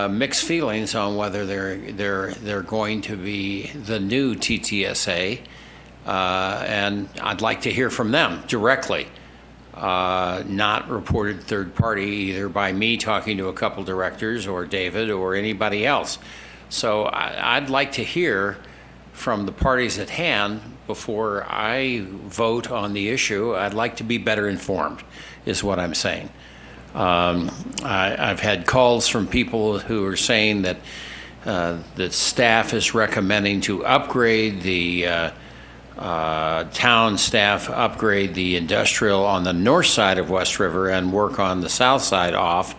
mixed feelings on whether they're going to be the new TTSA, and I'd like to hear from them directly. Not reported third party, either by me talking to a couple directors or David or anybody else. So I'd like to hear from the parties at hand before I vote on the issue. I'd like to be better informed, is what I'm saying. I've had calls from people who are saying that that staff is recommending to upgrade the town staff upgrade the industrial on the north side of West River and work on the south side off.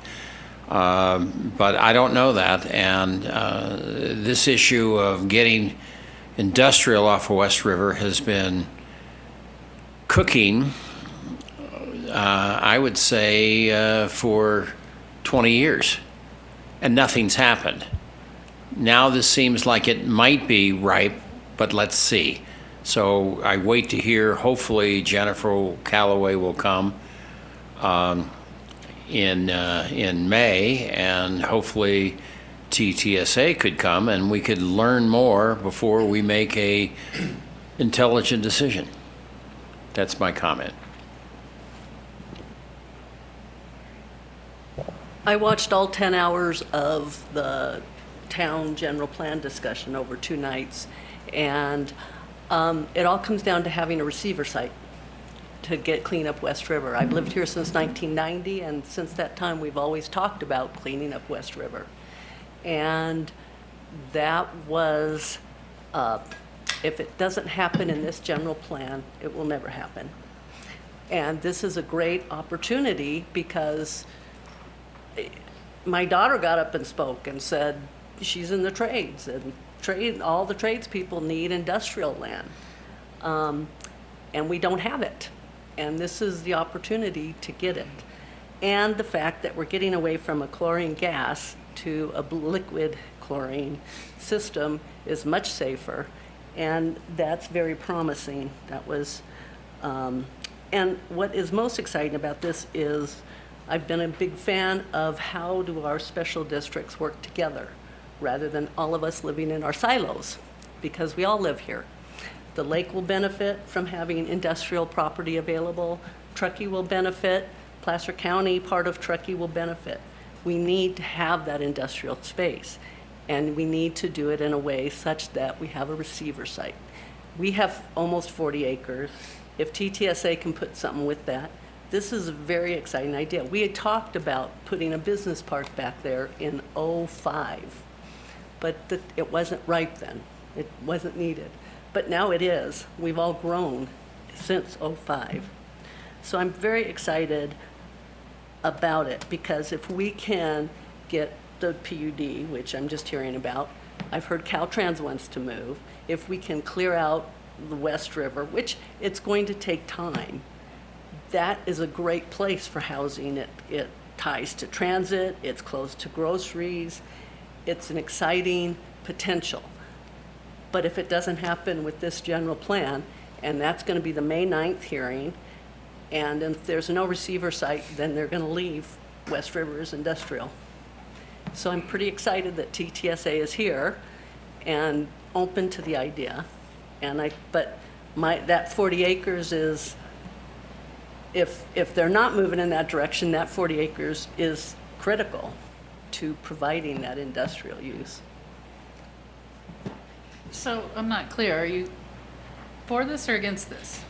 But I don't know that. And this issue of getting industrial off of West River has been cooking, I would say, for 20 years. And nothing's happened. Now this seems like it might be ripe, but let's see. So I wait to hear, hopefully Jennifer Calloway will come in May, and hopefully TTSA could come, and we could learn more before we make a intelligent decision. That's my comment. I watched all 10 hours of the town general plan discussion over 2 nights, and it all comes down to having a receiver site to clean up West River. I've lived here since 1990, and since that time, we've always talked about cleaning up West River. And that was If it doesn't happen in this general plan, it will never happen. And this is a great opportunity because my daughter got up and spoke and said she's in the trades, and all the tradespeople need industrial land. And we don't have it. And this is the opportunity to get it. And the fact that we're getting away from a chlorine gas to a liquid chlorine system is much safer. And that's very promising. That was, and what is most exciting about this is I've been a big fan of how do our special districts work together rather than all of us living in our silos, because we all live here. The lake will benefit from having industrial property available. Truckee will benefit. Placer County, part of Truckee, will benefit. We need to have that industrial space, and we need to do it in a way such that we have a receiver site. We have almost 40 acres. If TTSA can put something with that, this is a very exciting idea. We had talked about putting a business park back there in '05, but it wasn't ripe then. It wasn't needed. But now it is. We've all grown since '05. So I'm very excited about it, because if we can get the PUD, which I'm just hearing about, I've heard Caltrans wants to move. If we can clear out the West River, which it's going to take time, that is a great place for housing. It ties to transit, it's close to groceries, it's an exciting potential. But if it doesn't happen with this general plan, and that's going to be the May 9th hearing, and if there's no receiver site, then they're going to leave West River as industrial. So I'm pretty excited that TTSA is here and open to the idea. But that 40 acres is, if they're not moving in that direction, that 40 acres is critical to providing that industrial use. So I'm not clear. Are you for this or against this?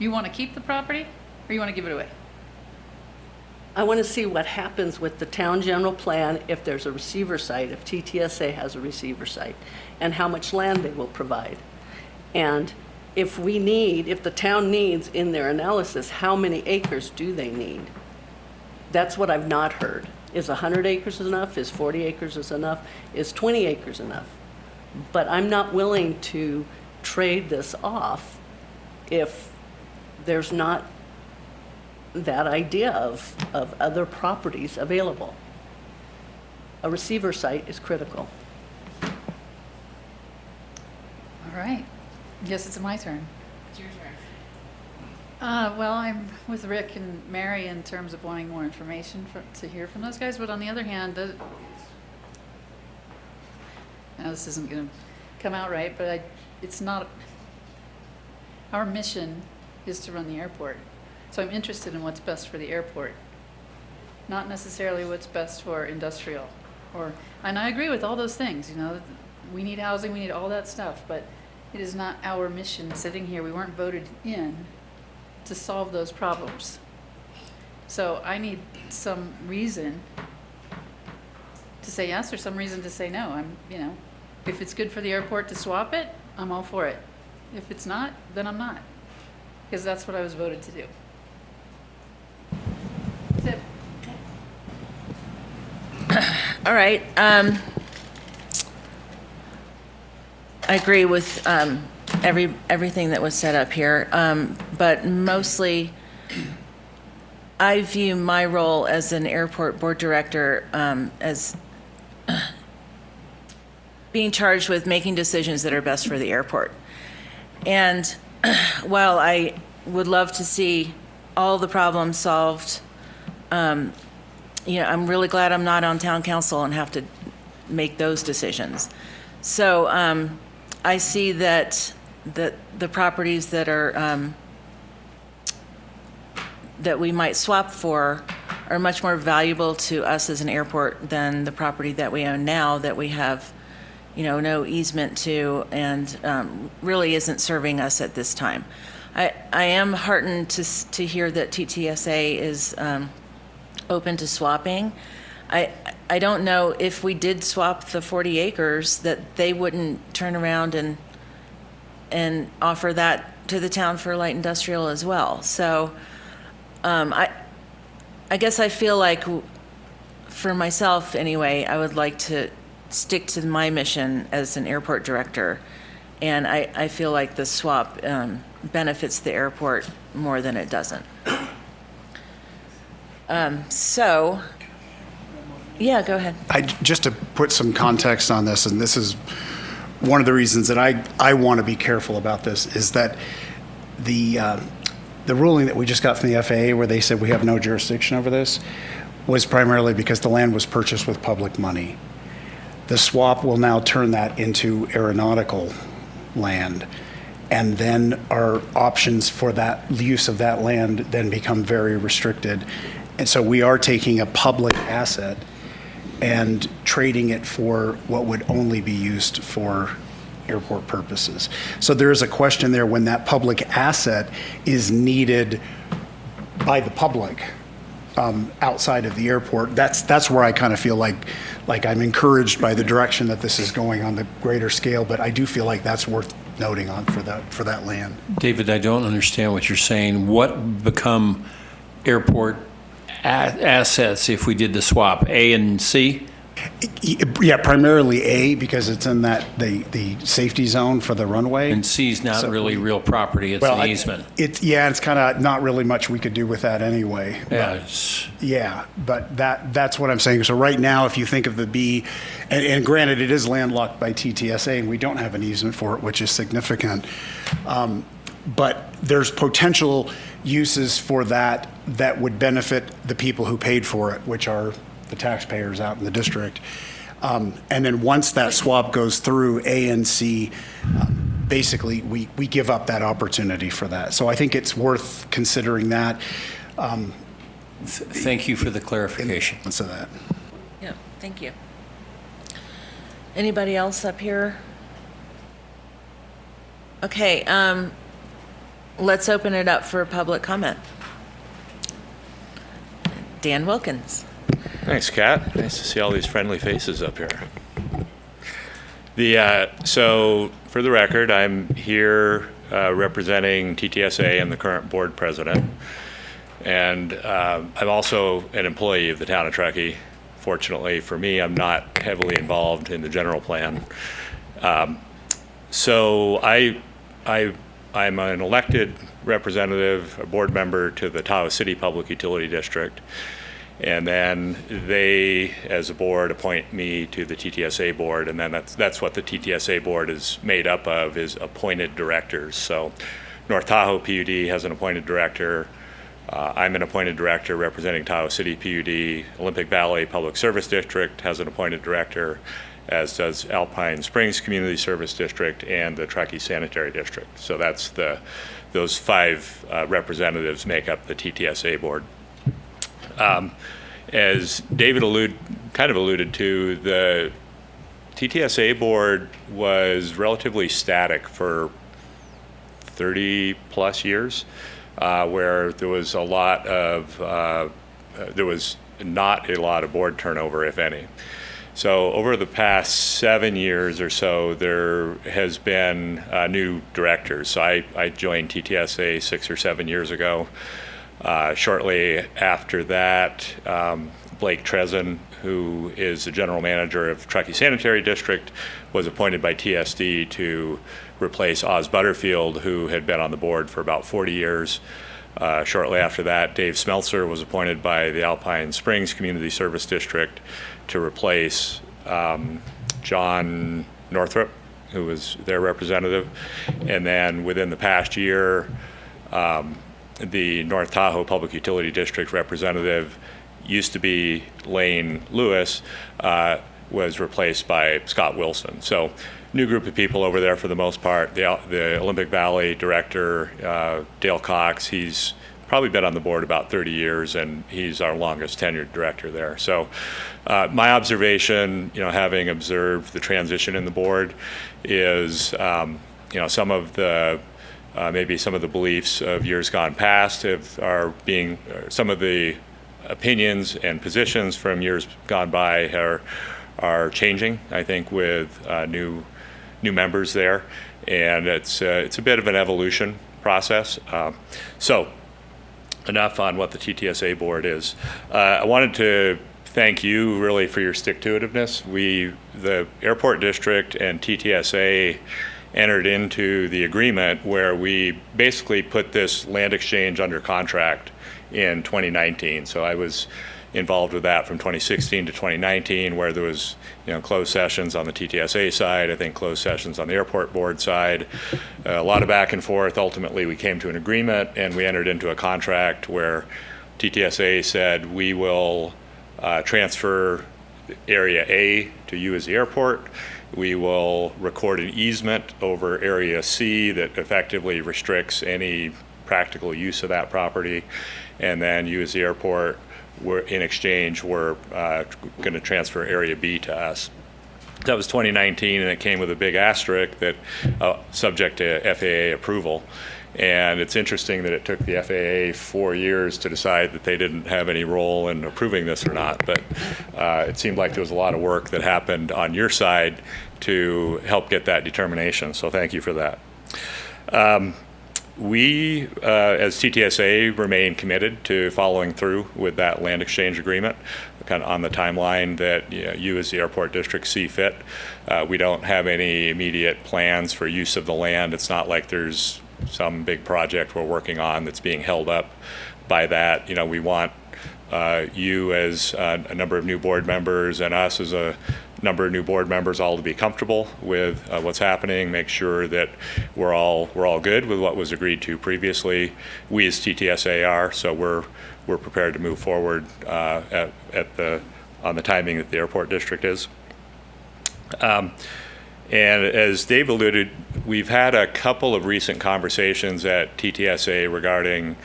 You want to keep the property or you want to give it away? I want to see what happens with the town general plan if there's a receiver site, if TTSA has a receiver site, and how much land they will provide. And if the town needs in their analysis, how many acres do they need? That's what I've not heard. Is 100 acres enough? Is 40 acres is enough? Is 20 acres enough? But I'm not willing to trade this off if there's not that idea of other properties available. A receiver site is critical. All right. Guess it's my turn. It's your turn. Well, I'm with Rick and Mary in terms of wanting more information to hear from those guys, but on the other hand, now this isn't going to come out right, but it's not. Our mission is to run the airport. So I'm interested in what's best for the airport, not necessarily what's best for industrial. And I agree with all those things, we need housing, we need all that stuff, but it is not our mission sitting here. We weren't voted in to solve those problems. So I need some reason to say yes or some reason to say no. If it's good for the airport to swap it, I'm all for it. If it's not, then I'm not, because that's what I was voted to do. That's it. All right. I agree with everything that was set up here, but mostly I view my role as an airport board director as being charged with making decisions that are best for the airport. And while I would love to see all the problems solved, I'm really glad I'm not on town council and have to make those decisions. So I see that the properties that are that we might swap for are much more valuable to us as an airport than the property that we own now, that we have no easement to, and really isn't serving us at this time. I am heartened to hear that TTSA is open to swapping. I don't know if we did swap the 40 acres that they wouldn't turn around and and offer that to the town for light industrial as well. So I guess I feel like, for myself anyway, I would like to stick to my mission as an airport director. And I feel like the swap benefits the airport more than it doesn't. So, yeah, go ahead. Just to put some context on this, and this is one of the reasons that I want to be careful about this, is that the ruling that we just got from the FAA, where they said we have no jurisdiction over this, was primarily because the land was purchased with public money. The swap will now turn that into aeronautical land, and then our options for that use of that land then become very restricted. And so we are taking a public asset and trading it for what would only be used for airport purposes. So there is a question there, when that public asset is needed by the public outside of the airport. That's where I kind of feel like I'm encouraged by the direction that this is going on the greater scale, but I do feel like that's worth noting on for that land. David, I don't understand what you're saying. What become airport assets if we did the swap, A and C? Yeah, primarily A, because it's in the safety zone for the runway. And C's not really real property, it's an easement. It's kind of not really much we could do with that anyway. But that's what I'm saying. So right now, if you think of the B, and granted, it is landlocked by TTSA, and we don't have an easement for it, which is significant. But there's potential uses for that would benefit the people who paid for it, which are the taxpayers out in the district. And then once that swap goes through, A and C, basically we give up that opportunity for that. So I think it's worth considering that. Thank you for the clarification. So that. Yeah, thank you. Anybody else up here? Okay, let's open it up for public comment. Dan Wilkins. Thanks, Kat. Nice to see all these friendly faces up here. So, for the record, I'm here representing TTSA and the current board president. And I'm also an employee of the town of Truckee. Fortunately for me, I'm not heavily involved in the general plan. So I'm an elected representative, a board member to the Tahoe City Public Utility District. And then they, as a board, appoint me to the TTSA board, and then that's what the TTSA board is made up of, is appointed directors. So North Tahoe PUD has an appointed director. I'm an appointed director representing Tahoe City PUD. Olympic Valley Public Service District has an appointed director, as does Alpine Springs Community Service District and the Truckee Sanitary District. So that's those five representatives make up the TTSA board. As David alluded to, the TTSA board was relatively static for 30 plus years, where there was not a lot of board turnover, if any. So over the past 7 years or so, there has been new directors. So I joined TTSA 6 or 7 years ago. Shortly after that, Blake Trezin, who is the general manager of Truckee Sanitary District, was appointed by TSD to replace Oz Butterfield, who had been on the board for about 40 years. Shortly after that, Dave Smeltzer was appointed by the Alpine Springs Community Service District to replace John Northrup, who was their representative. And then within the past year, the North Tahoe Public Utility District representative, used to be Lane Lewis, was replaced by Scott Wilson. So new group of people over there for the most part. The Olympic Valley director, Dale Cox, he's probably been on the board about 30 years, and he's our longest tenured director there. So my observation, having observed the transition in the board, is some of the maybe some of the beliefs of years gone past some of the opinions and positions from years gone by are changing. I think with new new members there, and it's a bit of an evolution process. So enough on what the TTSA board is. I wanted to thank you really for your stick-to-itiveness. The airport district and TTSA entered into the agreement where we basically put this land exchange under contract in 2019. So I was involved with that from 2016 to 2019, where there was, closed sessions on the TTSA side, I think closed sessions on the airport board side, a lot of back and forth. Ultimately, we came to an agreement and we entered into a contract where TTSA said we will transfer Area A to you as the airport. We will record an easement over Area C that effectively restricts any practical use of that property. And then you as the airport, in exchange, we're going to transfer Area B to us. That was 2019, and it came with a big asterisk that subject to FAA approval. And it's interesting that it took the FAA 4 years to decide that they didn't have any role in approving this or not. But it seemed like there was a lot of work that happened on your side to help get that determination. So thank you for that. We, as TTSA, remain committed to following through with that land exchange agreement, kind of on the timeline that you as the airport district see fit. We don't have any immediate plans for use of the land. It's not like there's some big project we're working on that's being held up by that. We want you as a number of new board members and us as a number of new board members all to be comfortable with what's happening, make sure that we're all good with what was agreed to previously. We as TTSA are, so we're prepared to move forward on the timing that the airport district is. And as Dave alluded, we've had a couple of recent conversations at TTSA regarding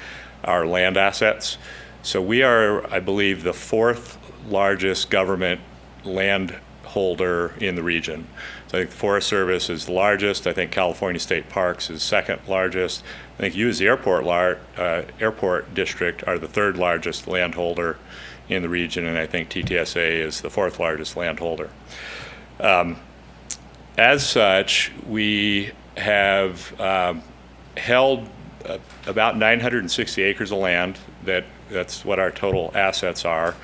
our land assets. So we are, I believe, the 4th largest government land holder in the region. So I think the Forest Service is the largest. I think California State Parks is second largest. I think you as the airport district are the 3rd largest landholder in the region, and I think TTSA is the 4th largest landholder. As such, we have held about 960 acres of land. That's what our total assets are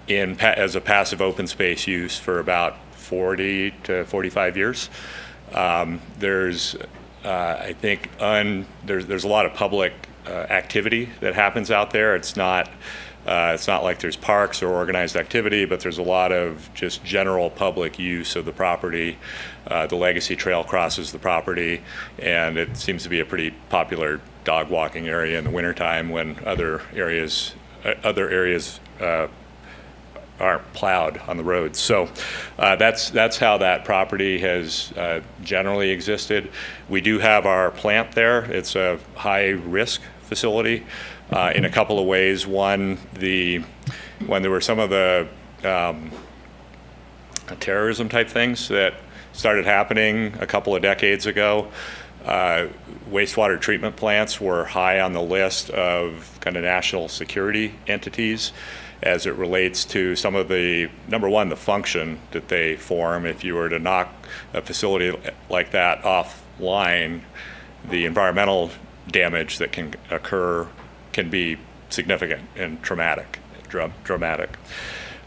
as a passive open space use for about 40 to 45 years. There's I think there's a lot of public activity that happens out there. It's not like there's parks or organized activity, but there's a lot of just general public use of the property. The Legacy Trail crosses the property, and it seems to be a pretty popular dog walking area in the wintertime when other areas aren't plowed on the roads. So that's how that property has generally existed. We do have our plant there. It's a high-risk facility in a couple of ways. One, when there were some of the terrorism type things that started happening a couple of decades ago, wastewater treatment plants were high on the list of kind of national security entities as it relates to some of the, number one, the function that they form. If you were to knock a facility like that offline, the environmental damage that can occur can be significant and dramatic.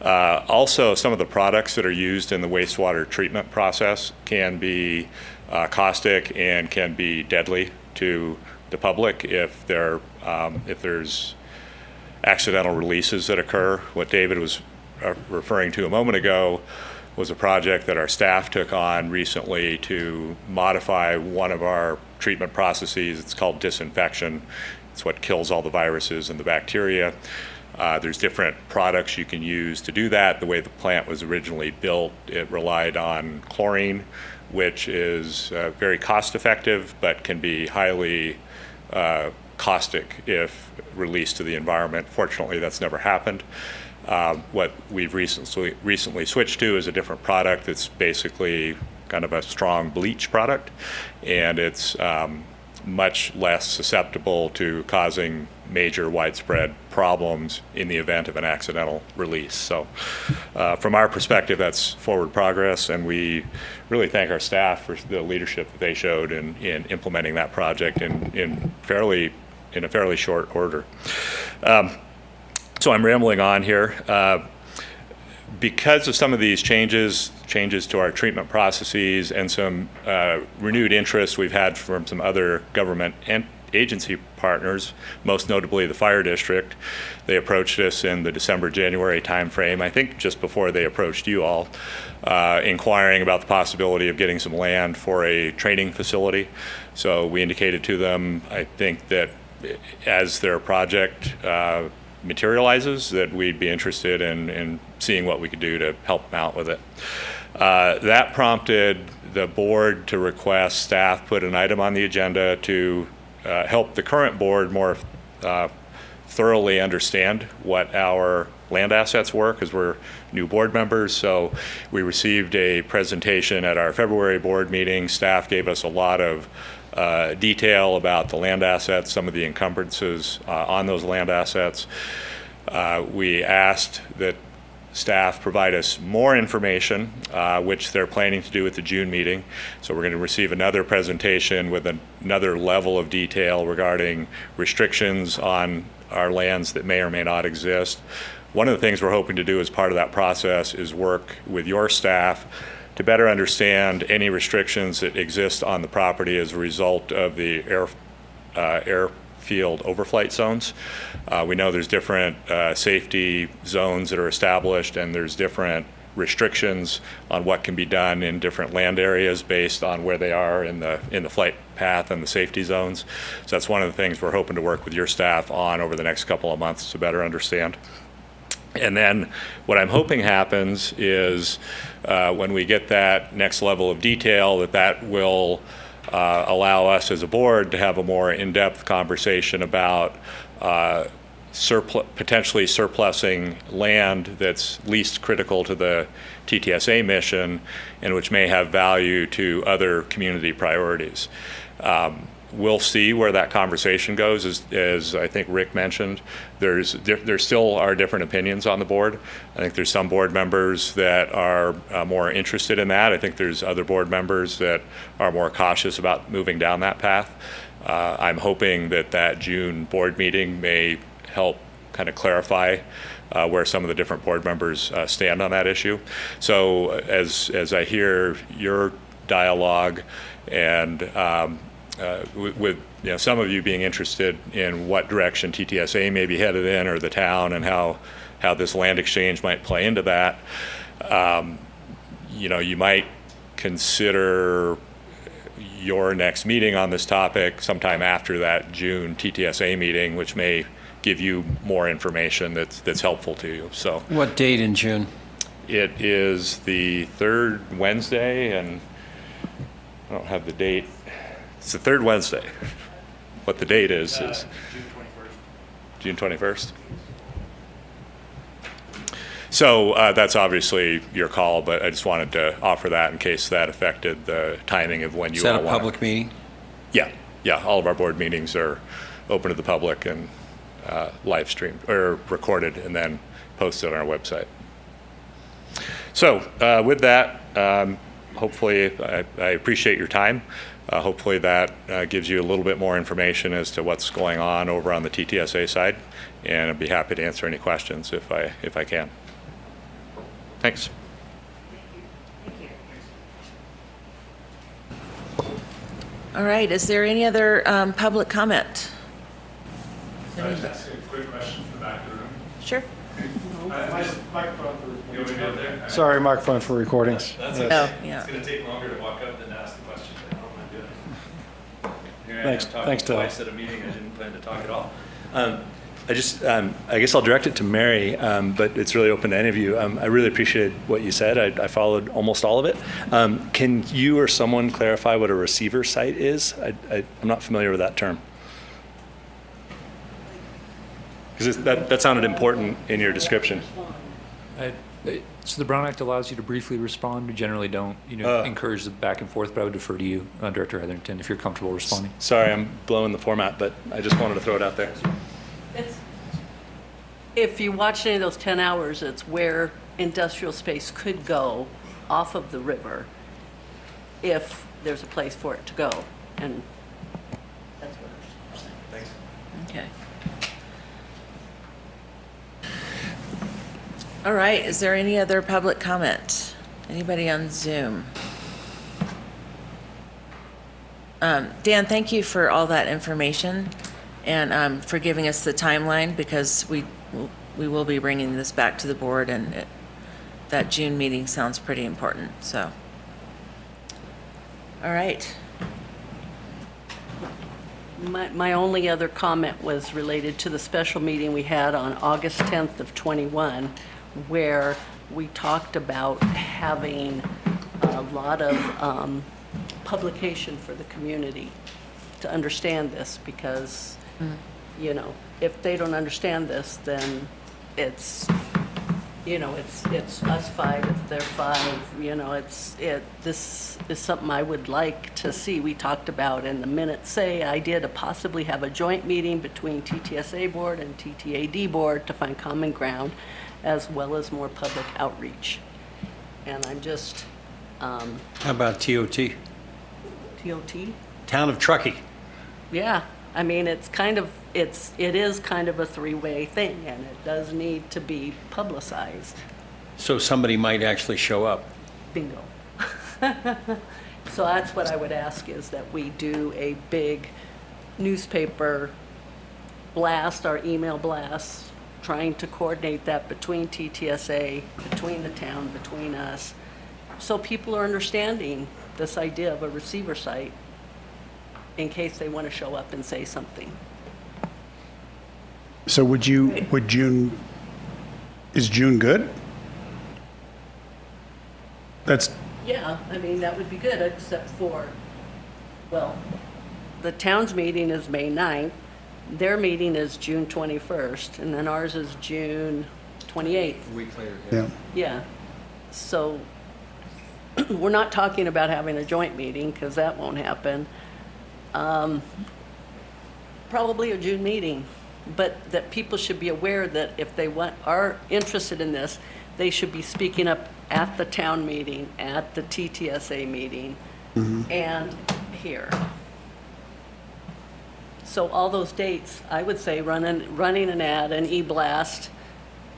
Also, some of the products that are used in the wastewater treatment process can be caustic and can be deadly to the public if there's accidental releases that occur. What David was referring to a moment ago was a project that our staff took on recently to modify one of our treatment processes. It's called disinfection. It's what kills all the viruses and the bacteria. There's different products you can use to do that. The way the plant was originally built, it relied on chlorine, which is very cost effective, but can be highly caustic if released to the environment. Fortunately, that's never happened. What we've recently switched to is a different product that's basically kind of a strong bleach product, and it's much less susceptible to causing major widespread problems in the event of an accidental release. So from our perspective, that's forward progress, and we really thank our staff for the leadership that they showed in implementing that project in a fairly short order. So I'm rambling on here. Because of some of these changes to our treatment processes and some renewed interest we've had from some other government and agency partners, most notably the fire district, they approached us in the December-January timeframe, I think just before they approached you all, inquiring about the possibility of getting some land for a training facility. So we indicated to them, I think that as their project materializes, that we'd be interested in seeing what we could do to help them out with it. That prompted the board to request staff put an item on the agenda to help the current board more thoroughly understand what our land assets were, because we're new board members. So we received a presentation at our February board meeting. Staff gave us a lot of detail about the land assets, some of the encumbrances on those land assets. We asked that staff provide us more information, which they're planning to do at the June meeting. So we're going to receive another presentation with another level of detail regarding restrictions on our lands that may or may not exist. One of the things we're hoping to do as part of that process is work with your staff to better understand any restrictions that exist on the property as a result of the airfield overflight zones. We know there's different safety zones that are established, and there's different restrictions on what can be done in different land areas based on where they are in the flight path and the safety zones. So that's one of the things we're hoping to work with your staff on over the next couple of months to better understand. And then what I'm hoping happens is when we get that next level of detail, that will allow us as a board to have a more in-depth conversation about potentially surplusing land that's least critical to the TTSA mission and which may have value to other community priorities. We'll see where that conversation goes. As I think Rick mentioned, there still are different opinions on the board. I think there's some board members that are more interested in that. I think there's other board members that are more cautious about moving down that path. I'm hoping that June board meeting may help kind of clarify where some of the different board members stand on that issue. So as I hear your dialogue and with some of you being interested in what direction TTSA may be headed in, or the town, and how this land exchange might play into that, you might consider your next meeting on this topic sometime after that June TTSA meeting, which may give you more information that's helpful to you. So what date in June? It is the third Wednesday, and I don't have the date. It's the third Wednesday. What the date is June 21st. June 21st? So that's obviously your call, but I just wanted to offer that in case that affected the timing of when you all want. Is that a public meeting? Yeah. All of our board meetings are open to the public and live streamed or recorded and then posted on our website. So with that, hopefully I appreciate your time. Hopefully that gives you a little bit more information as to what's going on over on the TTSA side, and I'd be happy to answer any questions if I can. Thanks. All right, is there any other public comment? Can I just ask a quick question from the back of the room? Sure. Sorry, microphone for recordings. That's Yes. okay. Oh, yeah. It's going to take longer to walk up than to ask the question. I don't mind doing it. Here I Thanks- am talking thanks, Tom. twice at a meeting I didn't plan to talk at all. I guess I'll direct it to Mary, but it's really open to any of you. I really appreciated what you said. I followed almost all of it. Can you or someone clarify what a receiver site is? I'm not familiar with that term. Because that sounded important in your description. So the Brown Act allows you to briefly respond. We generally don't, encourage the back and forth, but I would defer to you, Director Hetherington, if you're comfortable responding. Sorry, I'm blowing the format, but I just wanted to throw it out there. If you watch any of those 10 hours, it's where industrial space could go off of the river if there's a place for it to go. And that's what I'm saying. Thanks. Okay. All right, is there any other public comment? Anybody on Zoom? Dan, thank you for all that information and for giving us the timeline, because we will be bringing this back to the board, and that June meeting sounds pretty important, so. All right. My only other comment was related to the special meeting we had on August 10th of '21, where we talked about having a lot of publication for the community to understand this, because, if they don't understand this, then it's, it's us five, it's their five, this is something I would like to see. We talked about in the minutes, idea to possibly have a joint meeting between TTSA board and TTAD board to find common ground, as well as more public outreach. And I'm just, How about TOT? TOT? Town of Truckee. Yeah, I mean, it is kind of a three-way thing, and it does need to be publicized. So somebody might actually show up. Bingo. So that's what I would ask, is that we do a big newspaper blast, our email blast, trying to coordinate that between TTSA, between the town, between us, so people are understanding this idea of a receiver site in case they want to show up and say something. So is June good? Yeah, I mean, that would be good, except for, well, the town's meeting is May 9th, their meeting is June 21st, and then ours is June 28th. A week later. Yeah. Yeah, so we're not talking about having a joint meeting, because that won't happen. Probably a June meeting, but that people should be aware that if they are interested in this, they should be speaking up at the town meeting, at the TTSA meeting, and here. So all those dates, I would say running an ad, an e-blast,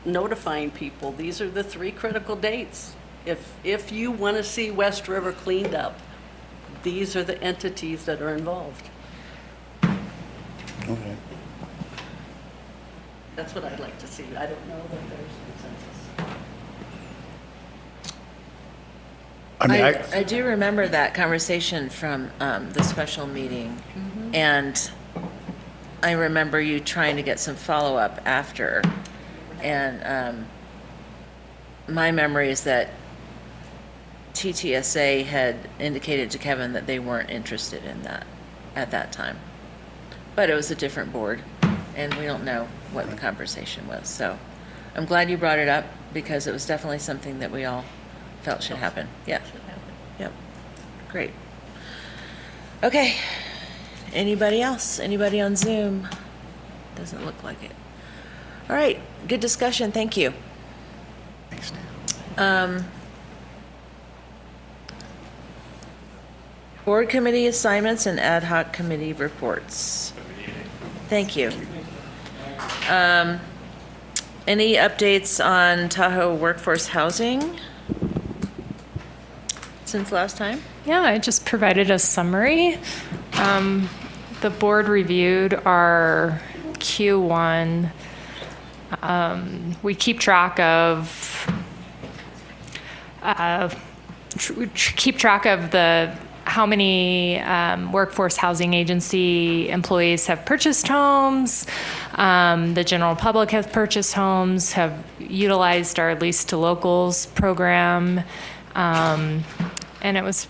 notifying people. These are the 3 critical dates. If you want to see West River cleaned up, these are the entities that are involved. Okay. That's what I'd like to see. I don't know that there's consensus. I do remember that conversation from the special meeting, and I remember you trying to get some follow-up after, and my memory is that TTSA had indicated to Kevin that they weren't interested in that at that time. But it was a different board, and we don't know what the conversation was. So I'm glad you brought it up, because it was definitely something that we all felt should happen. Yeah. Yep. Great. Okay. Anybody else? Anybody on Zoom? Doesn't look like it. All right. Good discussion. Thank you. Thanks, Board committee assignments and ad hoc committee reports. Thank you. Any updates on Tahoe workforce housing since last time? Yeah, I just provided a summary. The board reviewed our Q1. We keep track of how many workforce housing agency employees have purchased homes. The general public have purchased homes, have utilized our Lease to Locals program, and it was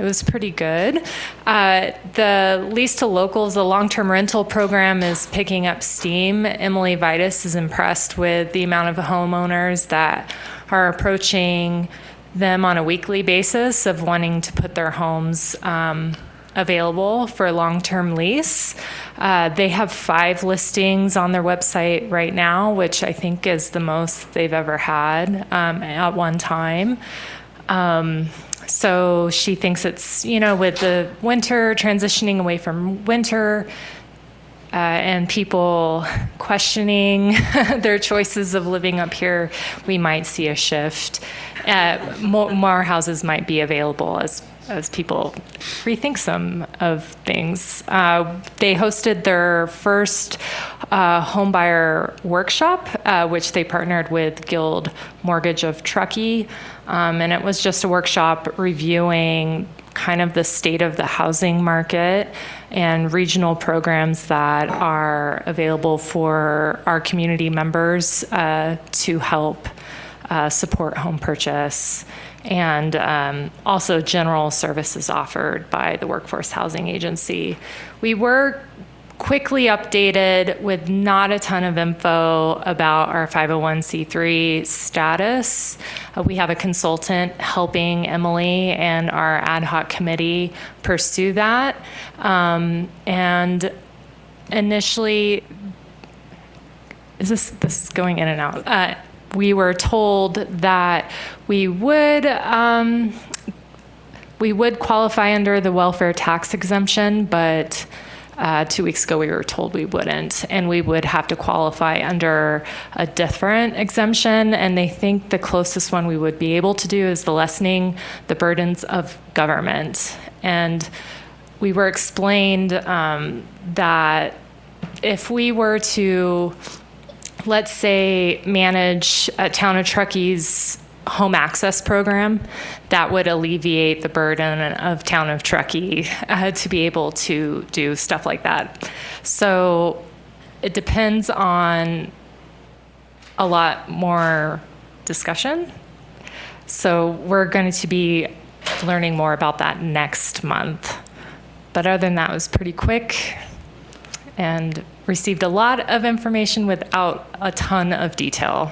It was pretty good. The lease to locals, the long-term rental program is picking up steam. Emily Vitus is impressed with the amount of homeowners that are approaching them on a weekly basis of wanting to put their homes available for a long-term lease. They have 5 listings on their website right now, which I think is the most they've ever had at one time. So she thinks it's, with the winter, transitioning away from winter, and people questioning their choices of living up here, we might see a shift. More houses might be available as people rethink some of things. They hosted their first homebuyer workshop, which they partnered with Guild Mortgage of Truckee. And it was just a workshop reviewing kind of the state of the housing market and regional programs that are available for our community members to help support home purchase, and also general services offered by the Workforce Housing Agency. We were quickly updated with not a ton of info about our 501c3 status. We have a consultant helping Emily and our ad hoc committee pursue that. And initially, this is going in and out. We were told that we would qualify under the welfare tax exemption, but 2 weeks ago we were told we wouldn't, and we would have to qualify under a different exemption. And they think the closest one we would be able to do is the lessening the burdens of government. And we were explained that if we were to, let's say, manage a Town of Truckee's home access program, that would alleviate the burden of Town of Truckee to be able to do stuff like that. So it depends on a lot more discussion. So we're going to be learning more about that next month. But other than that, it was pretty quick and received a lot of information without a ton of detail.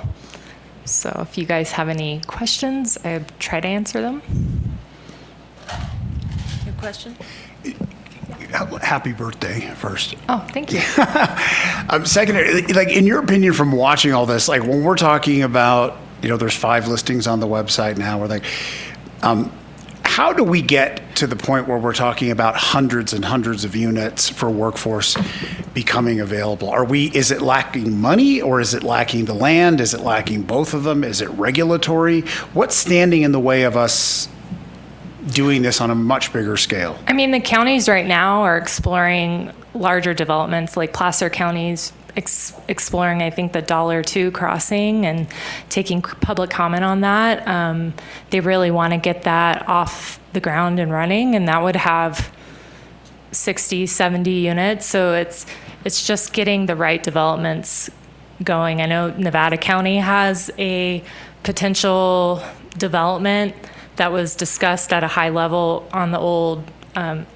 So if you guys have any questions, I try to answer them. Your question? Happy birthday, first. Oh, thank you. Second, like, in your opinion, from watching all this, like, when we're talking about, there's 5 listings on the website now, we're like, how do we get to the point where we're talking about hundreds and hundreds of units for workforce becoming available? Is it lacking money, or is it lacking the land? Is it lacking both of them? Is it regulatory? What's standing in the way of us doing this on a much bigger scale? I mean, the counties right now are exploring larger developments, like Placer County's exploring, I think, the $2 crossing and taking public comment on that. They really want to get that off the ground and running, and that would have 60, 70 units. So it's just getting the right developments going. I know Nevada County has a potential development that was discussed at a high level on the old,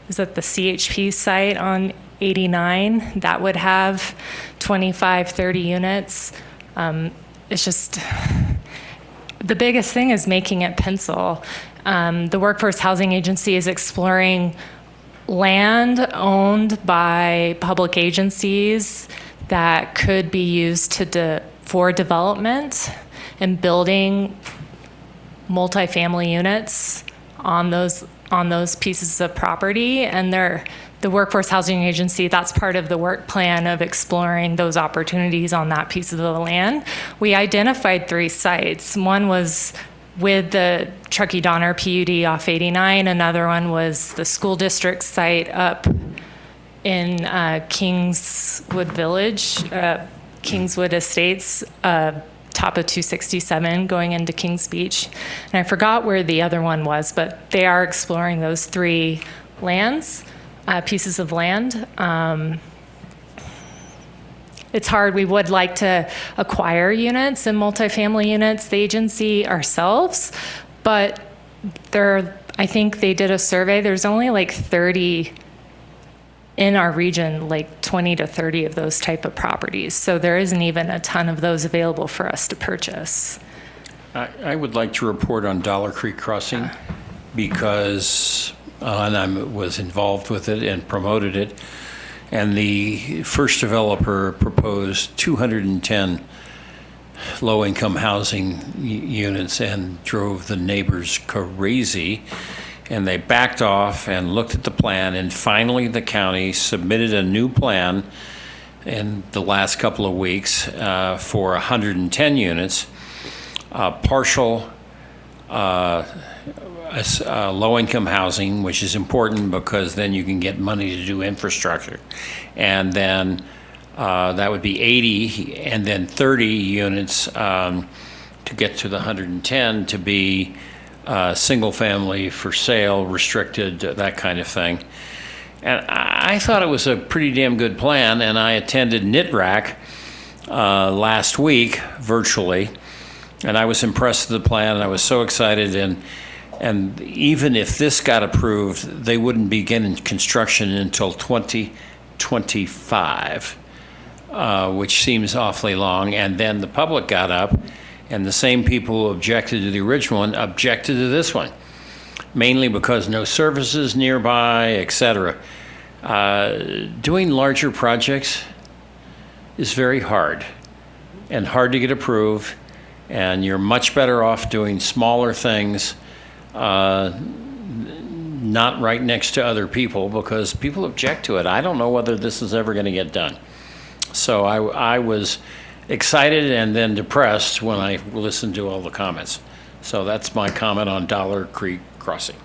is that the CHP site on 89? That would have 25, 30 units. It's just, the biggest thing is making it pencil. The Workforce Housing Agency is exploring land owned by public agencies that could be used for development and building multifamily units on those pieces of property. And the Workforce Housing Agency, that's part of the work plan of exploring those opportunities on that piece of the land. We identified 3 sites. One was with the Truckee Donner PUD off 89. Another one was the school district site up in Kingswood Village, Kingswood Estates, top of 267 going into Kings Beach. And I forgot where the other one was, but they are exploring those 3 lands. Pieces of land. It's hard. We would like to acquire units and multifamily units, the agency ourselves, but they're I think they did a survey. There's only like 30 in our region, like 20 to 30 of those type of properties. So there isn't even a ton of those available for us to purchase. I would like to report on Dollar Creek Crossing because and I was involved with it and promoted it. And the first developer proposed 210 low-income housing units and drove the neighbors crazy. And they backed off and looked at the plan, and finally the county submitted a new plan in the last couple of weeks for 110 units, partial low-income housing, which is important because then you can get money to do infrastructure. And then that would be 80, and then 30 units to get to the 110 to be single family for sale, restricted, that kind of thing. And I thought it was a pretty damn good plan, and I attended NITRAC last week virtually, and I was impressed with the plan, and I was so excited. And even if this got approved, they wouldn't begin construction until 2025, which seems awfully long. And then the public got up, and the same people who objected to the original one objected to this one, mainly because no services nearby, etc. Doing larger projects is very hard and hard to get approved, and you're much better off doing smaller things, not right next to other people, because people object to it. I don't know whether this is ever going to get done. So I was excited and then depressed when I listened to all the comments. So that's my comment on Dollar Creek Crossing.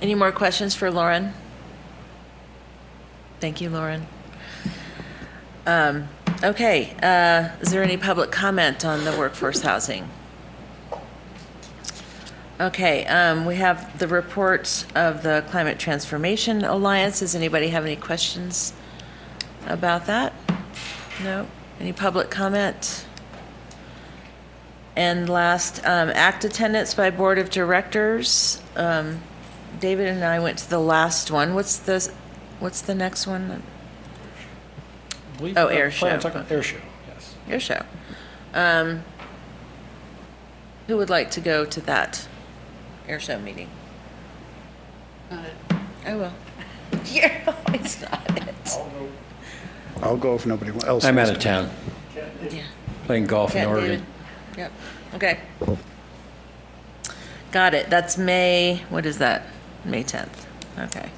Any more questions for Lauren? Thank you, Lauren. Okay, is there any public comment on the workforce housing? Okay, we have the reports of the Climate Transformation Alliance. Does anybody have any questions about that? No? Any public comment? And last, act attendance by Board of Directors. David and I went to the last one. What's the next one? Air show. Air show, yes. Air show. Who would like to go to that air show meeting? Not it. I will. You're always not it. I'll go if nobody else. I'm wants out of to. town, Yeah. playing golf in Okay, Oregon. David. Yep. Okay. Got it. That's May, what is that? May 10th. Okay.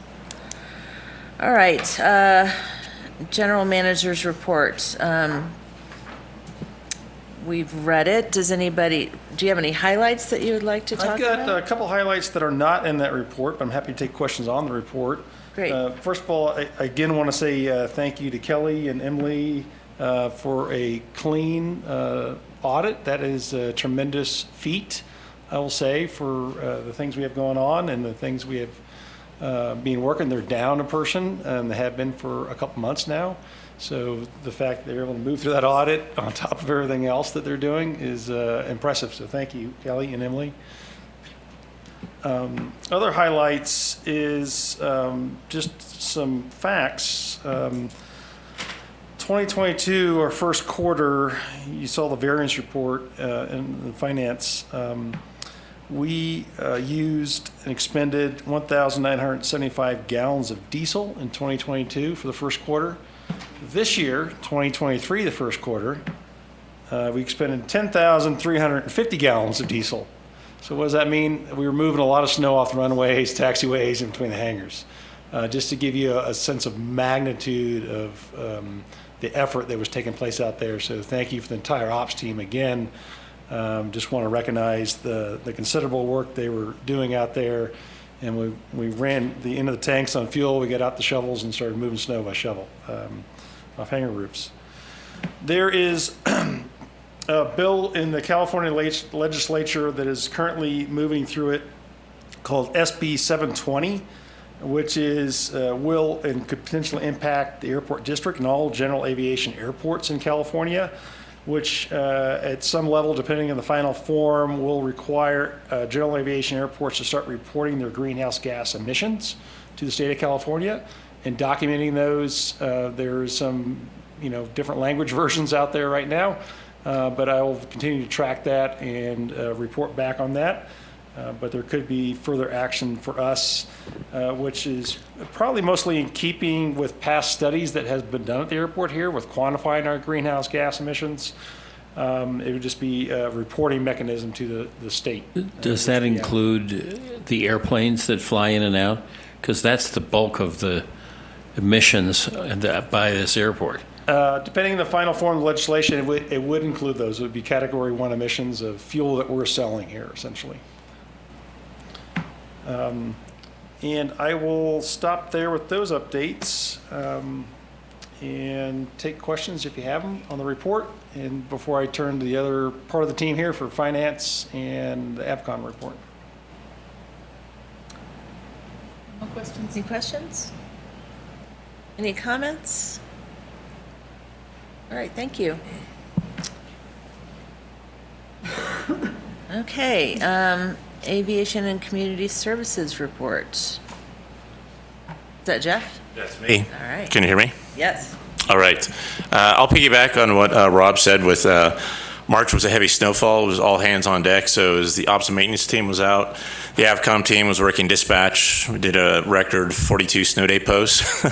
All right. General Manager's report. We've read it. Do you have any highlights that you would like to talk about? I've got a couple highlights that are not in that report, but I'm happy to take questions on the report. Great. First of all, I again want to say thank you to Kelly and Emily for a clean audit. That is a tremendous feat, I will say, for the things we have going on and the things we have been working. They're down a person, and they have been for a couple months now. So the fact that they're able to move through that audit on top of everything else that they're doing is impressive. So thank you, Kelly and Emily. Other highlights is just some facts. 2022, our first quarter, you saw the variance report in the finance. We used and expended 1,975 gallons of diesel in 2022 for the first quarter. This year, 2023, the first quarter, we expended 10,350 gallons of diesel. So what does that mean? We were moving a lot of snow off the runways, taxiways, in between the hangars. Just to give you a sense of magnitude of the effort that was taking place out there. So thank you for the entire ops team again. Just want to recognize the considerable work they were doing out there. And we ran the end of the tanks on fuel. We got out the shovels and started moving snow by shovel off hangar roofs. There is a bill in the California legislature that is currently moving through it called SB 720, which is will and could potentially impact the airport district and all general aviation airports in California. which at some level, depending on the final form, will require general aviation airports to start reporting their greenhouse gas emissions to the state of California and documenting those. There's some, different language versions out there right now, but I will continue to track that and report back on that. But there could be further action for us, which is probably mostly in keeping with past studies that has been done at the airport here with quantifying our greenhouse gas emissions. It would just be a reporting mechanism to the state. Does that include the airplanes that fly in and out? Because that's the bulk of the emissions by this airport. Depending on the final form of legislation, it would include those. It would be Category 1 emissions of fuel that we're selling here, essentially. And I will stop there with those updates and take questions if you have them on the report. And before I turn to the other part of the team here for finance and the AVCON report. No questions? Any questions? Any comments? All right, thank you. Okay, Aviation and Community Services report. Is that Jeff? That's me. All right. Can you hear me? Yes. All right. I'll piggyback on what Rob said with March was a heavy snowfall. It was all hands on deck. So as the ops and maintenance team was out, the AVCOM team was working dispatch. We did a record 42 snow day posts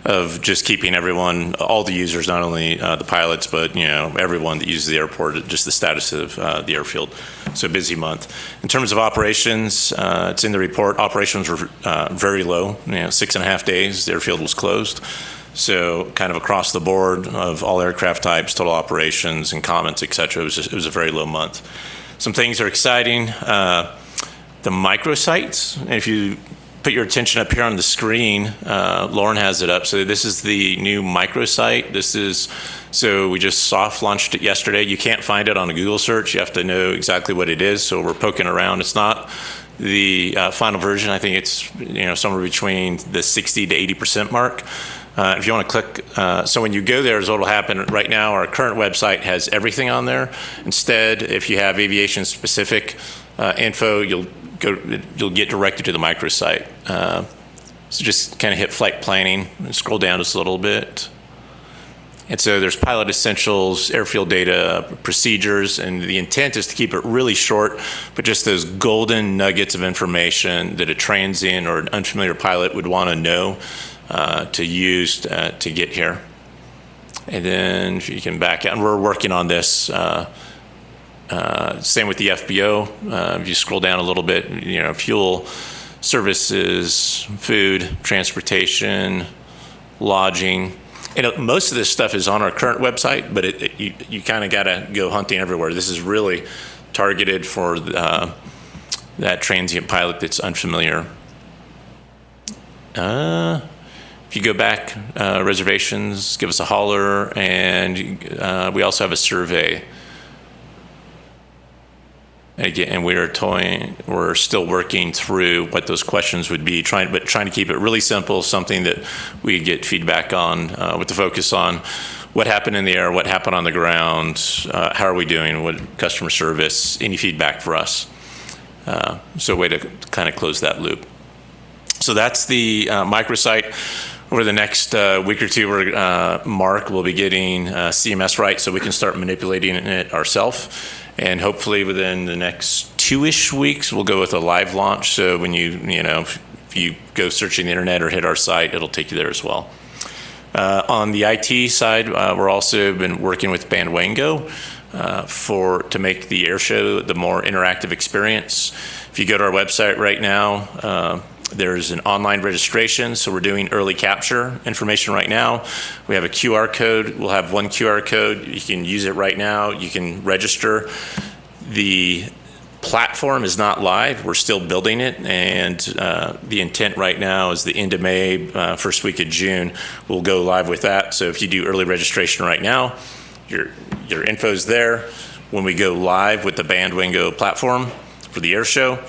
of just keeping everyone, all the users, not only the pilots, but everyone that uses the airport, just the status of the airfield. So busy month. In terms of operations, it's in the report. Operations were very low. 6.5 days, the airfield was closed. So kind of across the board of all aircraft types, total operations and comments, et cetera, it was a very low month. Some things are exciting. The microsites, if you put your attention up here on the screen, Lauren has it up. So this is the new microsite. So we just soft launched it yesterday. You can't find it on a Google search. You have to know exactly what it is. So we're poking around. It's not the final version. I think it's somewhere between the 60 to 80% mark. If you want to click, so when you go there is what will happen. Right now, our current website has everything on there. Instead, if you have aviation specific info, you'll get directed to the microsite. So just kind of hit flight planning and scroll down just a little bit. And so there's pilot essentials, airfield data, procedures, and the intent is to keep it really short, but just those golden nuggets of information that a transient or an unfamiliar pilot would want to know to use to get here. And then if you can back out, and we're working on this. Same with the FBO. If you scroll down a little bit, fuel, services, food, transportation, lodging. Most of this stuff is on our current website, but you kind of got to go hunting everywhere. This is really targeted for that transient pilot that's unfamiliar. If you go back, reservations, give us a holler, and we also have a survey. Again, we're still working through what those questions would be, trying to keep it really simple, something that we get feedback on, with the focus on what happened in the air, what happened on the ground, how are we doing, what customer service, any feedback for us. So a way to kind of close that loop. So that's the microsite. Over the next week or two, Mark will be getting CMS right so we can start manipulating it ourselves. And hopefully within the next 2-ish weeks, we'll go with a live launch. So when if you go searching the internet or hit our site, it'll take you there as well. On the IT side, we're also been working with Bandwango to make the air show the more interactive experience. If you go to our website right now, there's an online registration, so we're doing early capture information right now. We have a QR code. We'll have one QR code. You can use it right now. You can register. The platform is not live. We're still building it, and the intent right now is the end of May, first week of June, we'll go live with that. So if you do early registration right now, your info's there. When we go live with the Bandwango platform for the air show,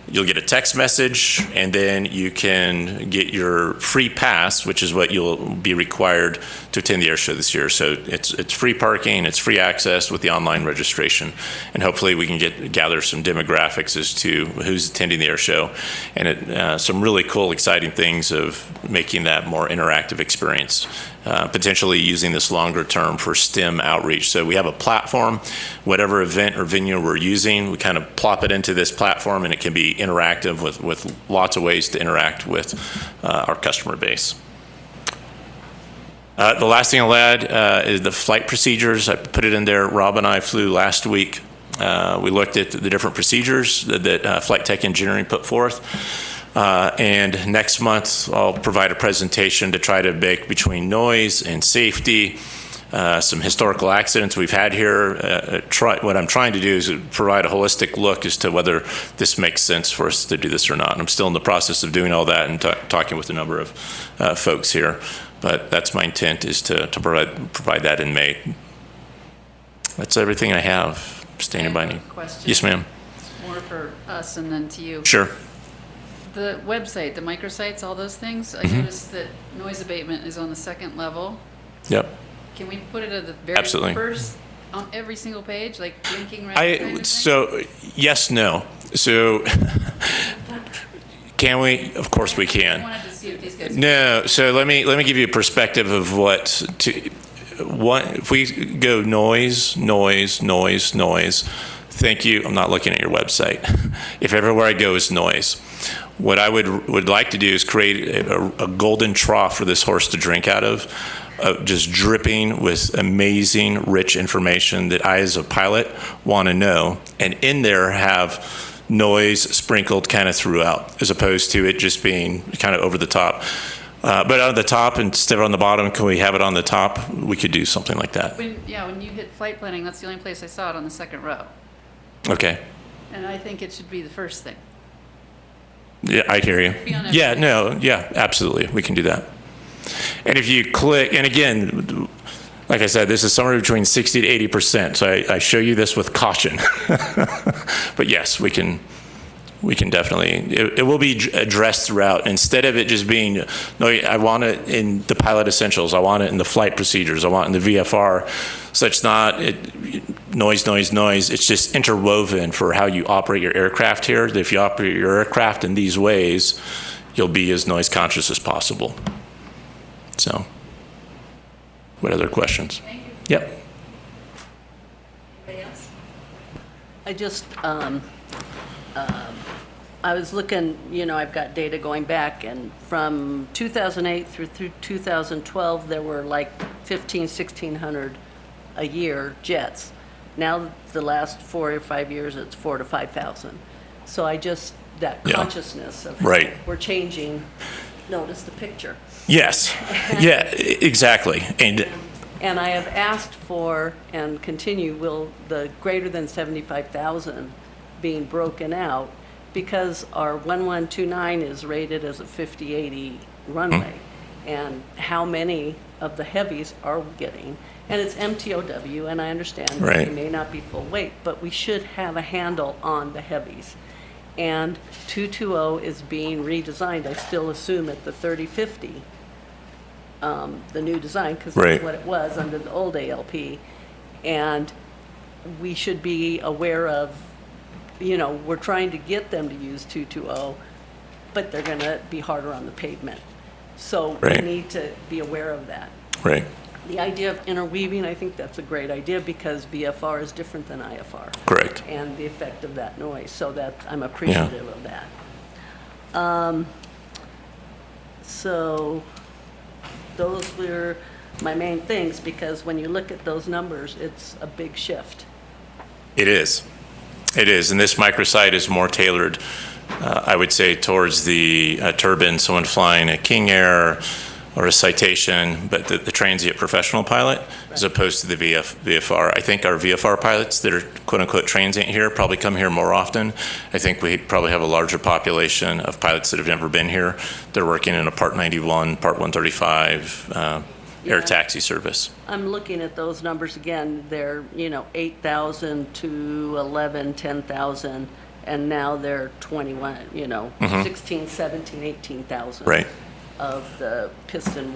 you'll get a text message, and then you can get your free pass, which is what you'll be required to attend the air show this year. So it's free parking, it's free access with the online registration, and hopefully we can gather some demographics as to who's attending the air show, and some really cool, exciting things of making that more interactive experience. Potentially using this longer term for STEM outreach. So we have a platform, whatever event or venue we're using, we kind of plop it into this platform, and it can be interactive with lots of ways to interact with our customer base. The last thing I'll add is the flight procedures. I put it in there. Rob and I flew last week. We looked at the different procedures that Flight Tech Engineering put forth. And next month, I'll provide a presentation to try to make between noise and safety, some historical accidents we've had here. What I'm trying to do is provide a holistic look as to whether this makes sense for us to do this or not. And I'm still in the process of doing all that and talking with a number of folks here. But that's my intent, is to provide that in May. That's everything I have. Standing by me. Question. Yes, ma'am. More for us and then to you. Sure. The website, the microsites, all those things, I noticed that noise abatement is on the second level. Yep. Can we put it at the very Absolutely. first, on every single page, like blinking red kind of thing? So, yes, no. So, can we? Of course we can. I wanted to see if these guys. No. So let me give you a perspective of what if we go noise. Thank you. I'm not looking at your website. If everywhere I go is noise, what I would like to do is create a golden trough for this horse to drink out of, just dripping with amazing, rich information that I, as a pilot, want to know, and in there have noise sprinkled kind of throughout, as opposed to it just being kind of over the top. But on the top instead of on the bottom, can we have it on the top? We could do something like that. When you hit flight planning, that's the only place I saw it, on the second row. Okay. And I think it should be the first thing. Yeah, I hear you. Be on Yeah, everything. no, yeah, absolutely. We can do that. And if you click, and again, like I said, this is somewhere between 60 to 80%. So I show you this with caution. But yes, we can definitely, it will be addressed throughout. Instead of it just being, no, I want it in the pilot essentials. I want it in the flight procedures. I want it in the VFR. So it's not noise. It's just interwoven for how you operate your aircraft here. If you operate your aircraft in these ways, you'll be as noise conscious as possible. So, what other questions? Thank you. Yep. Anybody else? I just, I was looking, I've got data going back, and from 2008 through 2012, there were like 1,600 a year jets. Now, the last 4 or 5 years, it's 4,000 to 5,000. So that consciousness of Right. how we're changing, notice the picture. Yes. Yeah, exactly. And I have asked for, and continue, will the greater than 75,000 being broken out, because our 1129 is rated as a 50-80 runway. And how many of the heavies are we getting? And it's MTOW, and I understand that Right. they may not be full weight, but we should have a handle on the heavies. And 220 is being redesigned, I still assume, at the 3050, the new design, because Right. that's what it was under the old ALP. And we should be aware of, we're trying to get them to use 220, but they're going to be harder on the pavement. So Right. we need to be aware of that. Right. The idea of interweaving, I think that's a great idea, because VFR is different than IFR. Correct. And the effect of that noise, so that I'm appreciative of that. So those were my main things, because when you look at those numbers, it's a big shift. It is. It is. And this microsite is more tailored, I would say, towards the turbine, someone flying a King Air or a Citation, but the transient professional pilot, as opposed to the VFR. I think our VFR pilots that are quote-unquote transient here probably come here more often. I think we probably have a larger population of pilots that have never been here. They're working in a Part 91, Part 135 air taxi service. I'm looking at those numbers again. They're, 8,000 to 11, 10,000, and now they're 21, 16, 17, 18,000. Right. Of the piston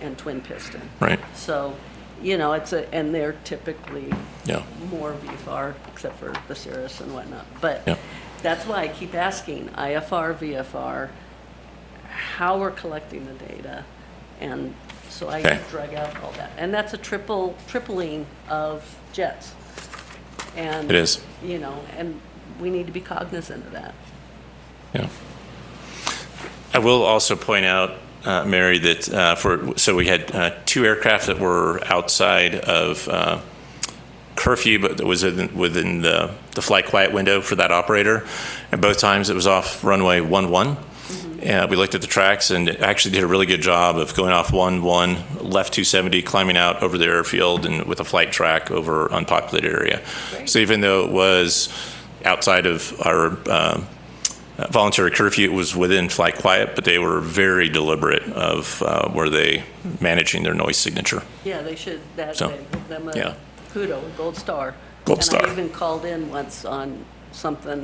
and twin piston. Right. So, and they're typically Yeah. more VFR, except for the Cirrus and whatnot. But Yeah. that's why I keep asking, IFR, VFR, how we're collecting the data. And so I Okay. drag out all that. And that's a tripling of jets. And, It is. and we need to be cognizant of that. Yeah. I will also point out, Mary, that so we had 2 aircraft that were outside of curfew, but that was within the flight quiet window for that operator. And both times it was off runway 11. We looked at the tracks and it actually did a really good job of going off 11, left 270, climbing out over the airfield and with a flight track over unpopulated area. So even though it was outside of our voluntary curfew, it was within flight quiet, but they were very deliberate of were they managing their noise signature. Yeah, they should. So, They give them a yeah. kudo, a gold star. Gold star. And I even called in once on something.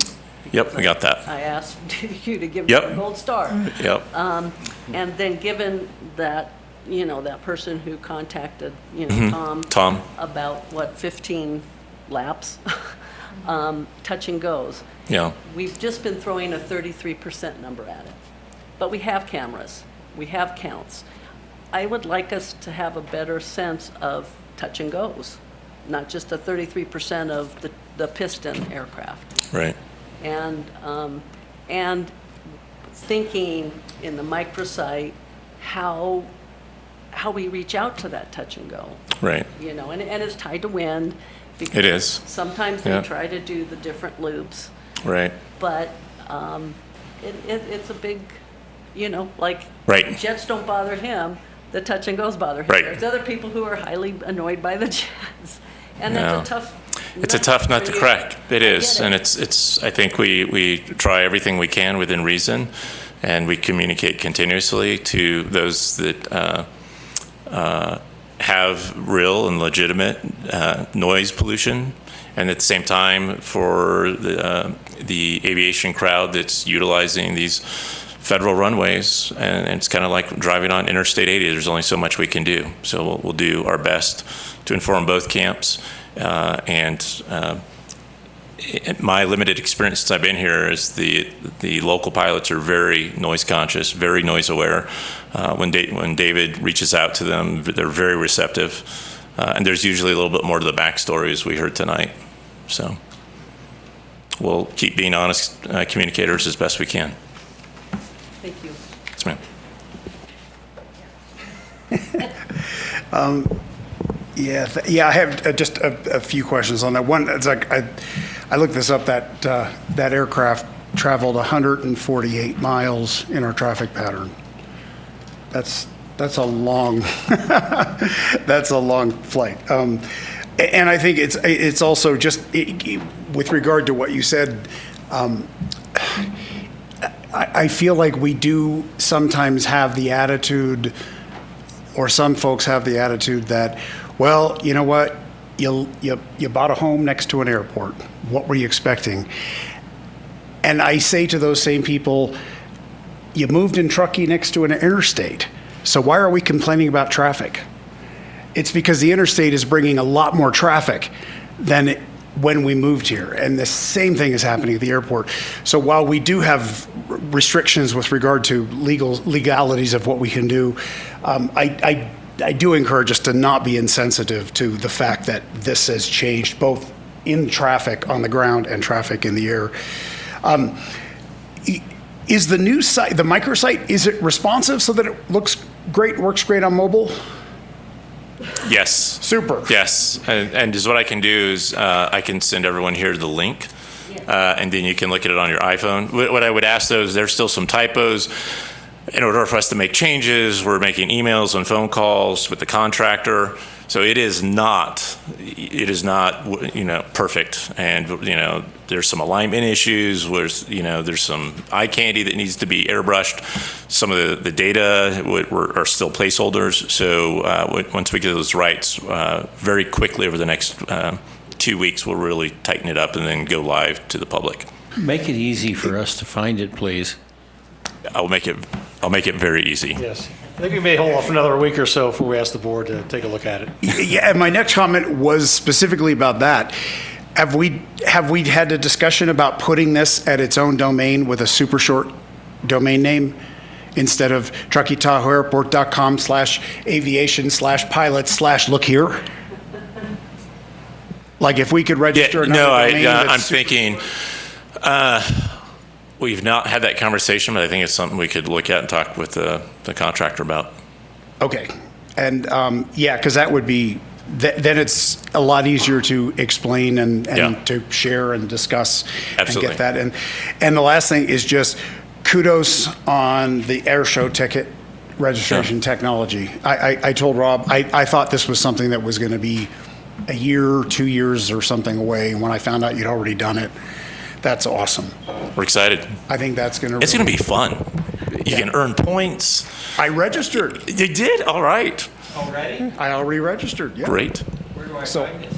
Yep, we got that. I asked you to give Yep. me a gold star. Yep. And then given that, that person who contacted, Mhm. Tom. Tom. About 15 laps, touch and goes. Yeah. We've just been throwing a 33% number at it. But we have cameras, we have counts. I would like us to have a better sense of touch and goes, not just a 33% of the piston aircraft. Right. And thinking in the microsite how we reach out to that touch and go. Right. And it's tied to wind. Because It is. Sometimes they Yeah. try to do the different loops. Right. But it's a big, Right. jets don't bother him, the touch and goes bother him. Right. There's other people who are highly annoyed by the jets. And No. it's a tough nut to for you. crack. It I is. get it. And it's, I think we try everything we can within reason, and we communicate continuously to those that have real and legitimate noise pollution. And at the same time, for the aviation crowd that's utilizing these federal runways, and it's kind of like driving on Interstate 80. There's only so much we can do. So we'll do our best to inform both camps. My limited experience since I've been here is the local pilots are very noise conscious, very noise aware. When David reaches out to them, they're very receptive. And there's usually a little bit more to the backstory, as we heard tonight. So we'll keep being honest communicators as best we can. Thank you. Yes, ma'am. I have just a few questions on that. One, it's like I looked this up. That aircraft traveled 148 miles in our traffic pattern. That's a long that's a long flight. And I think it's also just with regard to what you said. I feel like we do sometimes have the attitude, or some folks have the attitude that, well, you know what, you bought a home next to an airport. What were you expecting? And I say to those same people, you moved in Truckee next to an interstate. So why are we complaining about traffic? It's because the interstate is bringing a lot more traffic than when we moved here. And the same thing is happening at the airport. So while we do have restrictions with regard to legalities of what we can do, I do encourage us to not be insensitive to the fact that this has changed both in traffic on the ground and traffic in the air. Is the new site, the microsite, is it responsive so that it looks great, works great on mobile? Yes. Super. Yes. And just what I can do is I can send everyone here the link, and then you can look at it on your iPhone. What I would ask though is there's still some typos. In order for us to make changes, we're making emails and phone calls with the contractor. So it is not, perfect. And, there's some alignment issues where, there's some eye candy that needs to be airbrushed. Some of the data are still placeholders. So once we get those rights, very quickly over the next 2 weeks, we'll really tighten it up and then go live to the public. Make it easy for us to find it, please. I'll make it very easy. Yes. I think we may hold off another week or so before we ask the board to take a look at it. Yeah, and my next comment was specifically about that. Have we had a discussion about putting this at its own domain with a super short domain name instead of truckeetahoeairport.com/aviation/pilot/look here? Like if we could register another domain that's I'm thinking, we've not had that conversation, but I think it's something we could look at and talk with the contractor about. Okay. And yeah, because that would be, then it's a lot easier to explain and to share and discuss Absolutely. and get that. And the last thing is just kudos on the air show ticket registration technology. I told Rob, I thought this was something that was going to be a year, 2 years or something away. When I found out you'd already done it, that's awesome. We're excited. I think that's going to It's going to be fun. You can earn points. I registered. You did? All right. Already? I already registered, yeah. Great. Where do I So find it?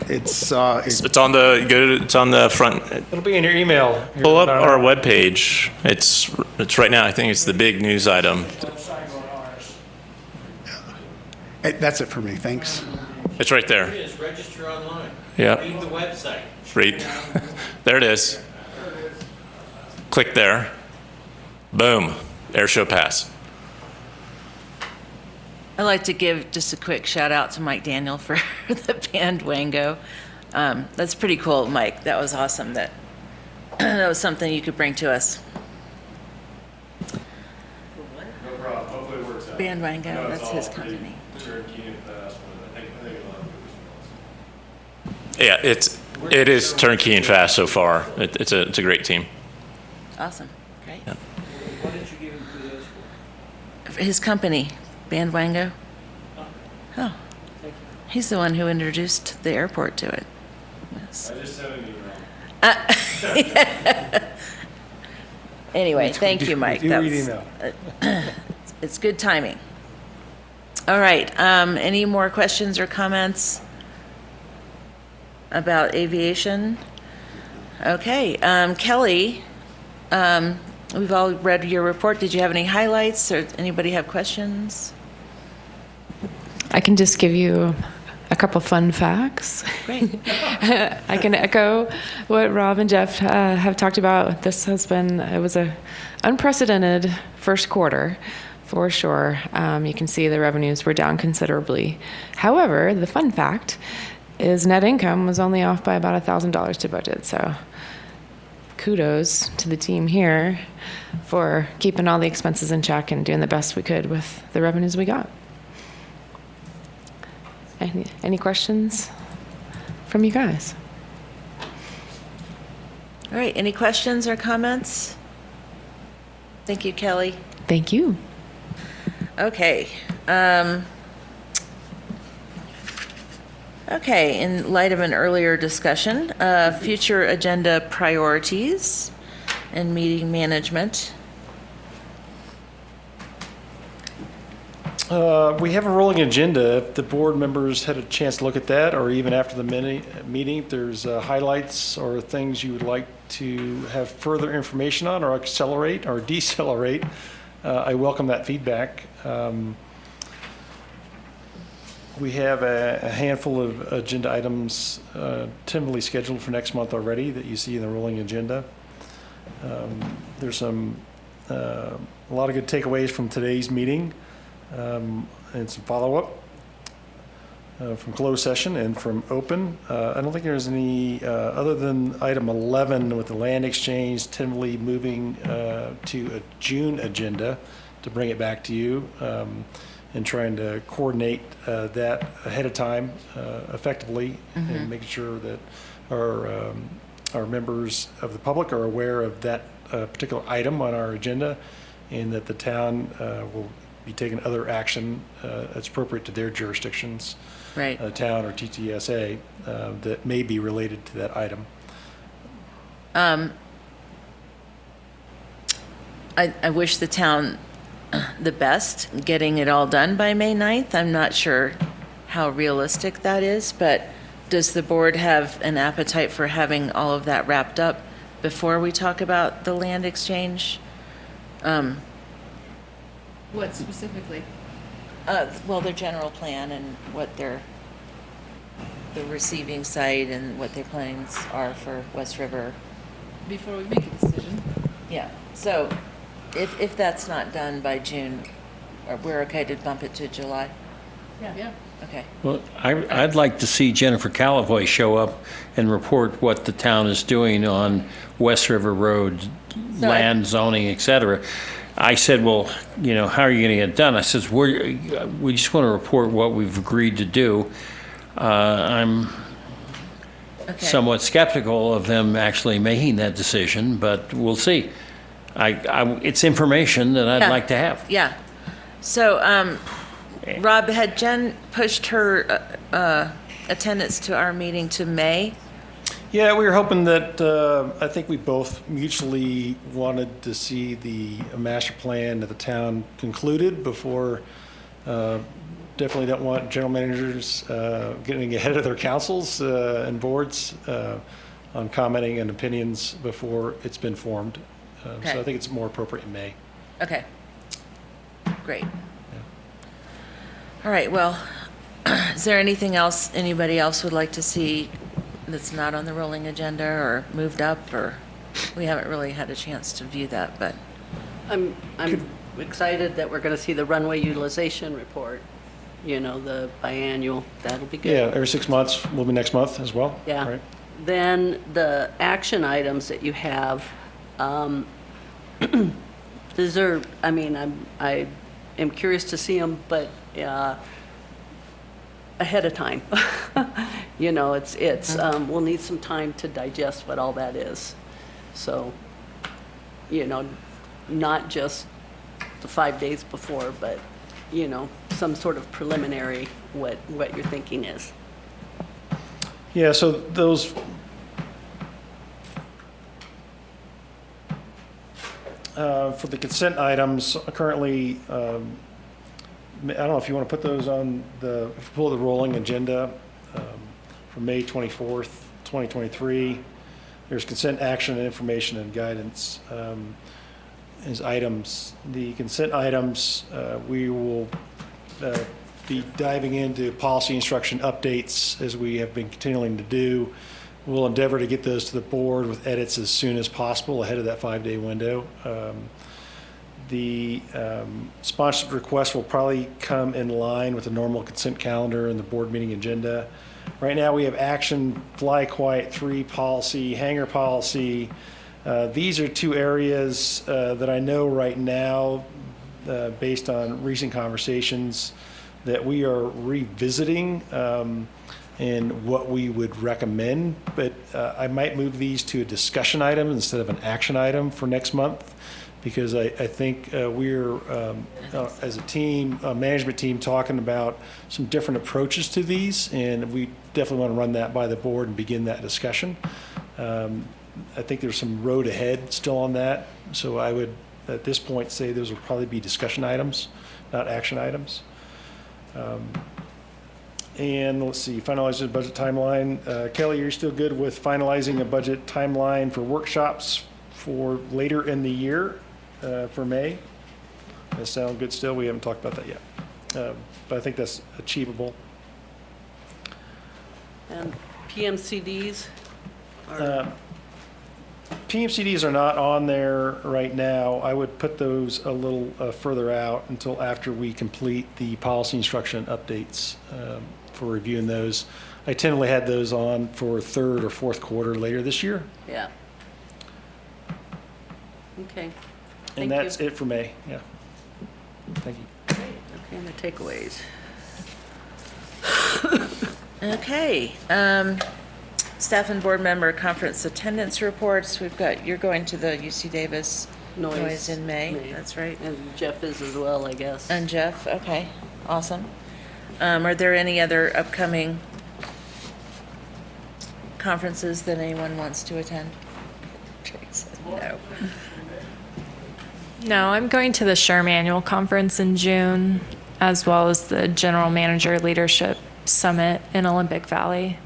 it's It's on the front. It'll be in your email. Pull up our webpage. It's right now. I think it's the big news item. that's it for me. Thanks. It's right there. It is, register online. Yeah. Read the website. Read. There it is. Click there. Boom. Air show pass. I'd like to give just a quick shout out to Mike Daniel for the band Wango. That's pretty cool, Mike. That was awesome. That was something you could bring to us. No problem. Hopefully it works out. Band Wango, No, it's that's his all company. turnkey and fast, but I think a lot of good response. Yeah, it is turnkey and fast so far. It's a great team. Awesome. Great. Yeah. What did you give him kudos for? His company, Band Wango. Oh. He's the one who introduced the airport to it. Yes. I just sent an email. Anyway, thank you, Mike. Do That read was- email. It's good timing. All right, any more questions or comments about aviation? Okay, Kelly, we've all read your report. Did you have any highlights or anybody have questions? I can just give you a couple fun facts. Great. I can echo what Rob and Jeff have talked about. It was a unprecedented first quarter for sure. You can see the revenues were down considerably. However, the fun fact is net income was only off by about $1,000 to budget. So kudos to the team here for keeping all the expenses in check and doing the best we could with the revenues we got. Any questions from you guys? All right, any questions or comments? Thank you, Kelly. Thank you. Okay. Okay, in light of an earlier discussion, future agenda priorities and meeting management. We have a rolling agenda. If the board members had a chance to look at that, or even after the meeting, if there's highlights or things you would like to have further information on or accelerate or decelerate, I welcome that feedback. We have a handful of agenda items tentatively scheduled for next month already that you see in the rolling agenda. There's a lot of good takeaways from today's meeting. And some follow-up from closed session and from open. I don't think there's any, other than item 11 with the land exchange tentatively moving to a June agenda to bring it back to you, and trying to coordinate that ahead of time effectively, and making sure that our members of the public are aware of that particular item on our agenda, and that the town will be taking other action that's appropriate to their jurisdictions, Right. Town or TTSA, that may be related to that item. I wish the town the best, getting it all done by May 9th. I'm not sure how realistic that is, but does the board have an appetite for having all of that wrapped up before we talk about the land exchange? What specifically? Well, their general plan and what the receiving site and what their plans are for West River. Before we make a decision. Yeah, so if that's not done by June, we're okay to bump it to July? Yeah. Okay. Well, I'd like to see Jennifer Callavoy show up and report what the town is doing on West River Road, So land zoning, et cetera. I said, well, you know, how are you going to get it done? I says, we just want to report what we've agreed to do. I'm somewhat skeptical of them actually making that decision, but we'll see. It's information that I'd like to have. Yeah. So, Rob, had Jen pushed her attendance to our meeting to May? Yeah, we were hoping that, I think we both mutually wanted to see the master plan of the town concluded before, definitely don't want general managers getting ahead of their councils and boards on commenting and opinions before it's been formed. Okay. So I think it's more appropriate in May. Okay. Great. All right, well, is there anything else anybody else would like to see that's not on the rolling agenda or moved up, or we haven't really had a chance to view that, but. I'm excited that we're going to see the runway utilization report, you know, the biannual. That'll be good. Yeah, every 6 months will be next month as well. Yeah. Right. Then the action items that you have, these are, I mean, I am curious to see them, but ahead of time. You know, it's we'll need some time to digest what all that is. So, you know, not just the 5 days before, but, you know, some sort of preliminary what your thinking is. Yeah, so those, for the consent items, currently, I don't know if you want to put those on pull the rolling agenda for May 24th, 2023. There's consent action and information and guidance as items. The consent items, we will be diving into policy instruction updates as we have been continuing to do. We'll endeavor to get those to the board with edits as soon as possible ahead of that 5-day window. The sponsorship request will probably come in line with the normal consent calendar and the board meeting agenda. Right now we have action, fly quiet 3 policy, hangar policy. These are 2 areas that I know right now, based on recent conversations, that we are revisiting and what we would recommend. But I might move these to a discussion item instead of an action item for next month, because I think we're, as a team, a management team, talking about some different approaches to these, and we definitely want to run that by the board and begin that discussion. I think there's some road ahead still on that, so I would, at this point, say those will probably be discussion items, not action items. And let's see, finalize the budget timeline. Kelly, you're still good with finalizing a budget timeline for workshops for later in the year for May? That sound good still? We haven't talked about that yet. But I think that's achievable. And PMCDs PMCDs are not on there right now. I would put those a little further out until after we complete the policy instruction updates for reviewing those. I tentatively had those on for 3rd or 4th quarter later this year. Yeah. Okay. And that's it for May. Yeah. Thank you. Okay, and the takeaways. Okay. Staff and board member conference attendance reports. You're going to the UC Davis noise in May. That's right. And Jeff is as well, I guess. And Jeff, okay, awesome. Are there any other upcoming conferences that anyone wants to attend? No. No, I'm going to the SHRM annual conference in June, as well as the General Manager Leadership Summit in Olympic Valley.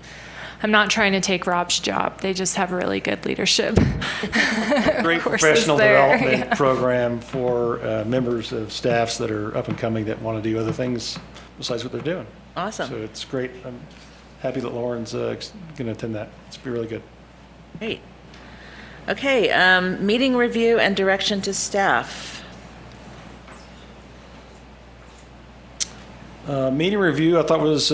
I'm not trying to take Rob's job. They just have really good leadership. Great courses professional there, development yeah. program for members of staffs that are up and coming that want to do other things besides what they're doing. Awesome. So it's great. I'm happy that Lauren's going to attend that. It's be really good. Great. Okay, meeting review and direction to staff. Meeting review, I thought was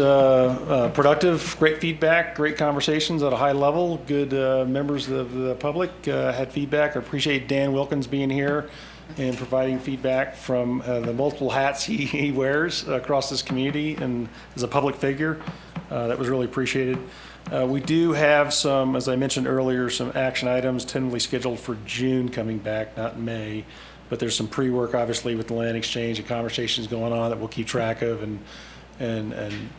productive, great feedback, great conversations at a high level. Good members of the public had feedback. I appreciate Dan Wilkins being here and providing feedback from the multiple hats he wears across this community and as a public figure. That was really appreciated. We do have some, as I mentioned earlier, some action items tentatively scheduled for June coming back, not May. But there's some pre-work, obviously, with the land exchange and conversations going on that we'll keep track of and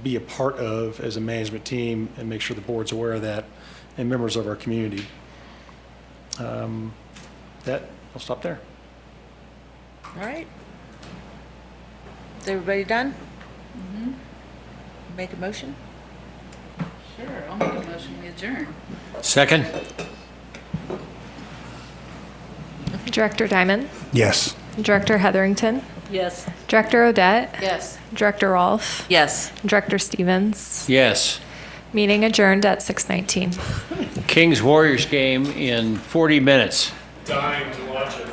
be a part of as a management team and make sure the board's aware of that and members of our community. I'll stop there. All right. Is everybody done? Mm-hmm. Make a motion? Sure, I'll make a motion, we adjourn. Second? Director Diamond, Yes. Director Hetherington, Yes. Director Odette, Yes. Director Rolfe, Yes. Director Stevens. Yes. Meeting adjourned at 6:19. Kings Warriors game in 40 minutes. Dying to watch it.